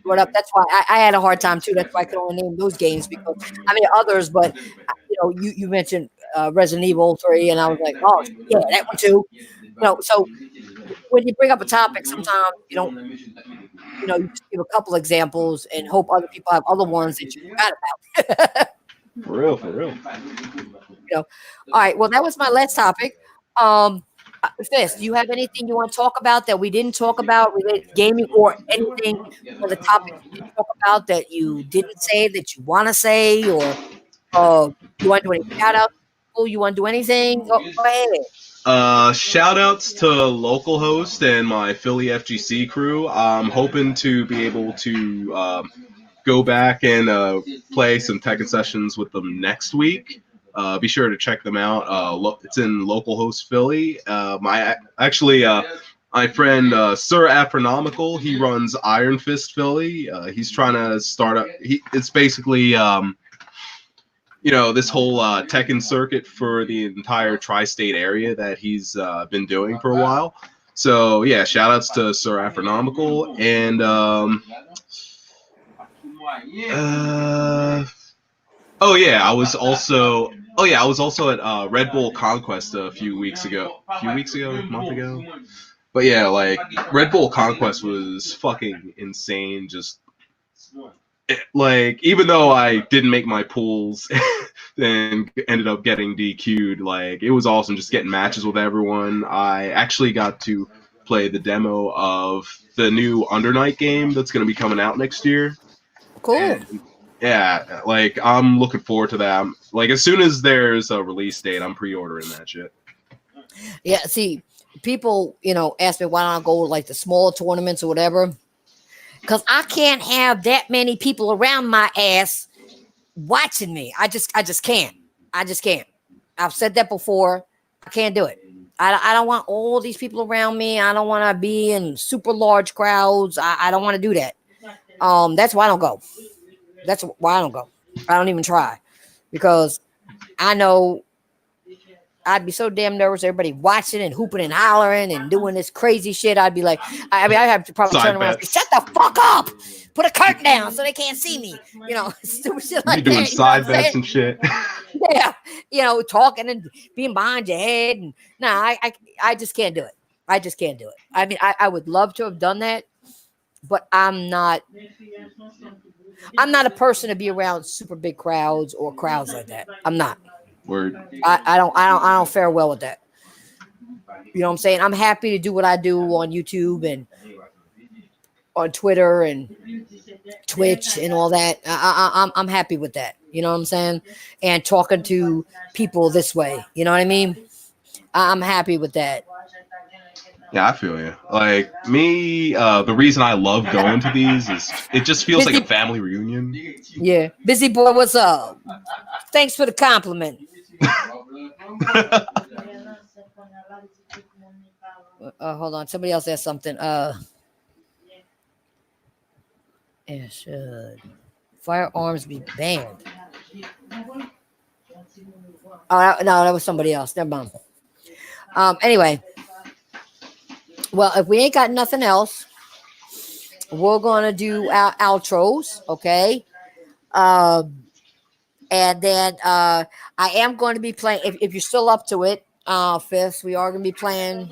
Speaker 1: brought up. That's why I had a hard time too. That's why I could only name those games because I mean others, but you mentioned Resident Evil 3, and I was like, oh yeah, that one too. So when you bring up a topic, sometimes you don't. You just give a couple examples and hope other people have other ones that you forgot about.
Speaker 2: For real, for real.
Speaker 1: All right. Well, that was my last topic. Fist, do you have anything you want to talk about that we didn't talk about related to gaming or anything on the topic you didn't talk about that you didn't say that you want to say or you want to do any shout outs? You want to do anything? Go ahead.
Speaker 2: Shout outs to local host and my Philly FGC crew. I'm hoping to be able to go back and play some Tekken sessions with them next week. Be sure to check them out. It's in localhost Philly. My friend Sir Astronomical, he runs Iron Fist Philly. He's trying to start up. It's basically this whole Tekken circuit for the entire tri-state area that he's been doing for a while. So yeah, shout outs to Sir Astronomical and I was also at Red Bull Conquest a month ago. But yeah, like Red Bull Conquest was fucking insane. Just like even though I didn't make my pools and ended up getting DQ'd, like it was awesome just getting matches with everyone. I actually got to play the demo of the new Under Night game that's going to be coming out next year.
Speaker 1: Cool.
Speaker 2: And yeah, like I'm looking forward to that. Like as soon as there's a release date, I'm pre-ordering that shit.
Speaker 1: Yeah, see, people, ask me why don't I go to like the smaller tournaments or whatever. Because I can't have that many people around my ass watching me. I just can't. I just can't. I've said that before. I can't do it. I don't want all these people around me. I don't want to be in super large crowds. I don't want to do that. That's why I don't go. That's why I don't go. I don't even try because I know I'd be so damn nervous. Everybody watching and hooping and hollering and doing this crazy shit. I'd be like, I have to probably turn around and say, shut the fuck up. Put a curtain down so they can't see me. Stupid shit like that.
Speaker 2: You're doing side bets and shit.
Speaker 1: Yeah. Talking and being behind your head. And I just can't do it. I just can't do it. I mean, I would love to have done that, but I'm not a person to be around super big crowds or crowds like that. I'm not.
Speaker 2: Word.
Speaker 1: I don't fare well with that. You know what I'm saying? I'm happy to do what I do on YouTube and on Twitter and Twitch and all that. I'm happy with that. You know what I'm saying? And talking to people this way. You know what I mean? I'm happy with that.
Speaker 2: Yeah, I feel you. Like me, the reason I love going to these is it just feels like a family reunion.
Speaker 1: Yeah. Busy boy, what's up? Thanks for the compliment. Hold on. Somebody else asked something. Should firearms be banned? Oh, no, that was somebody else. Never mind. Anyway. Well, if we ain't got nothing else, we're going to do our outros, okay? And then I am going to be playing. If you're still up to it, Fifth, we are going to be playing.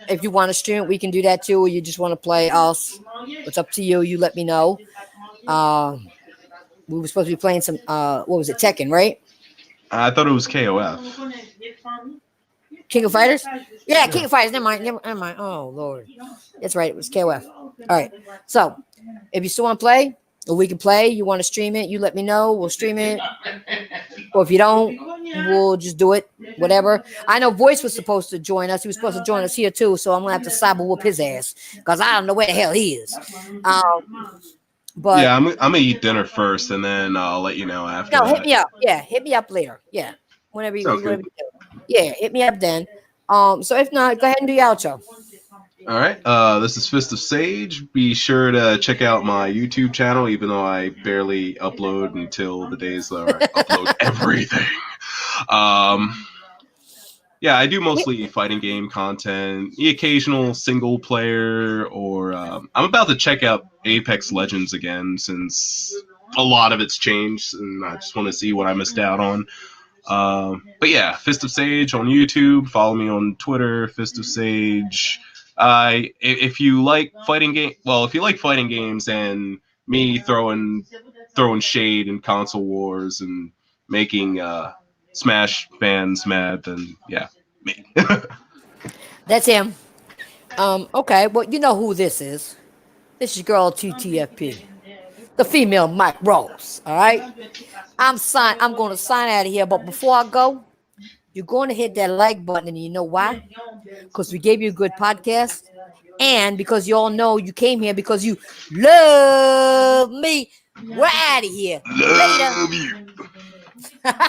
Speaker 1: If you want to stream it, we can do that too. Or you just want to play us? It's up to you. You let me know. We were supposed to be playing some. What was it? Tekken, right?
Speaker 2: I thought it was KOF.
Speaker 1: King of Fighters? Yeah,
Speaker 2: Yeah.
Speaker 1: King of Fighters. Never mind. Never mind. Oh, Lord. That's right. It was KOF. All right. So, if you still want to play, or we can play, you want to stream it, you let me know. We'll stream it. Or if you don't, we'll just do it. Whatever. I know Voice was supposed to join us. He was supposed to join us here, too. So, I'm going to have to cyber whoop his ass. Because I don't know where the hell he is. But,
Speaker 2: Yeah, I'm gonna eat dinner first, and then I'll let you know after
Speaker 1: no, hit
Speaker 2: that.
Speaker 1: me up. Yeah, hit me up later. Yeah. Whenever
Speaker 2: Sounds
Speaker 1: you
Speaker 2: good.
Speaker 1: do. Yeah, hit me up then. So if not, go ahead and do your outro.
Speaker 2: All right. This is Fist of Sage. Be sure to check out my YouTube channel, even though I barely upload until the days that I upload everything. Yeah, I do mostly fighting game content, the occasional single player, or I'm about to check out Apex Legends again since a lot of it's changed, and I just want to see what I missed out on. But yeah, Fist of Sage on YouTube. Follow me on Twitter, Fist of Sage. If you like fighting if you like fighting games and me throwing shade in console wars and making Smash fans mad, then yeah, me.
Speaker 1: That's him. Okay, well, you know who this is. This is your girl TTFP, the female Mike Rose. All right, I'm going to sign out of here, but before I go, you're going to hit that like button, and you know why? Because we gave you a good podcast, and because you all know you came here because you love me. We're out of here.
Speaker 2: Love you.
Speaker 1: Later.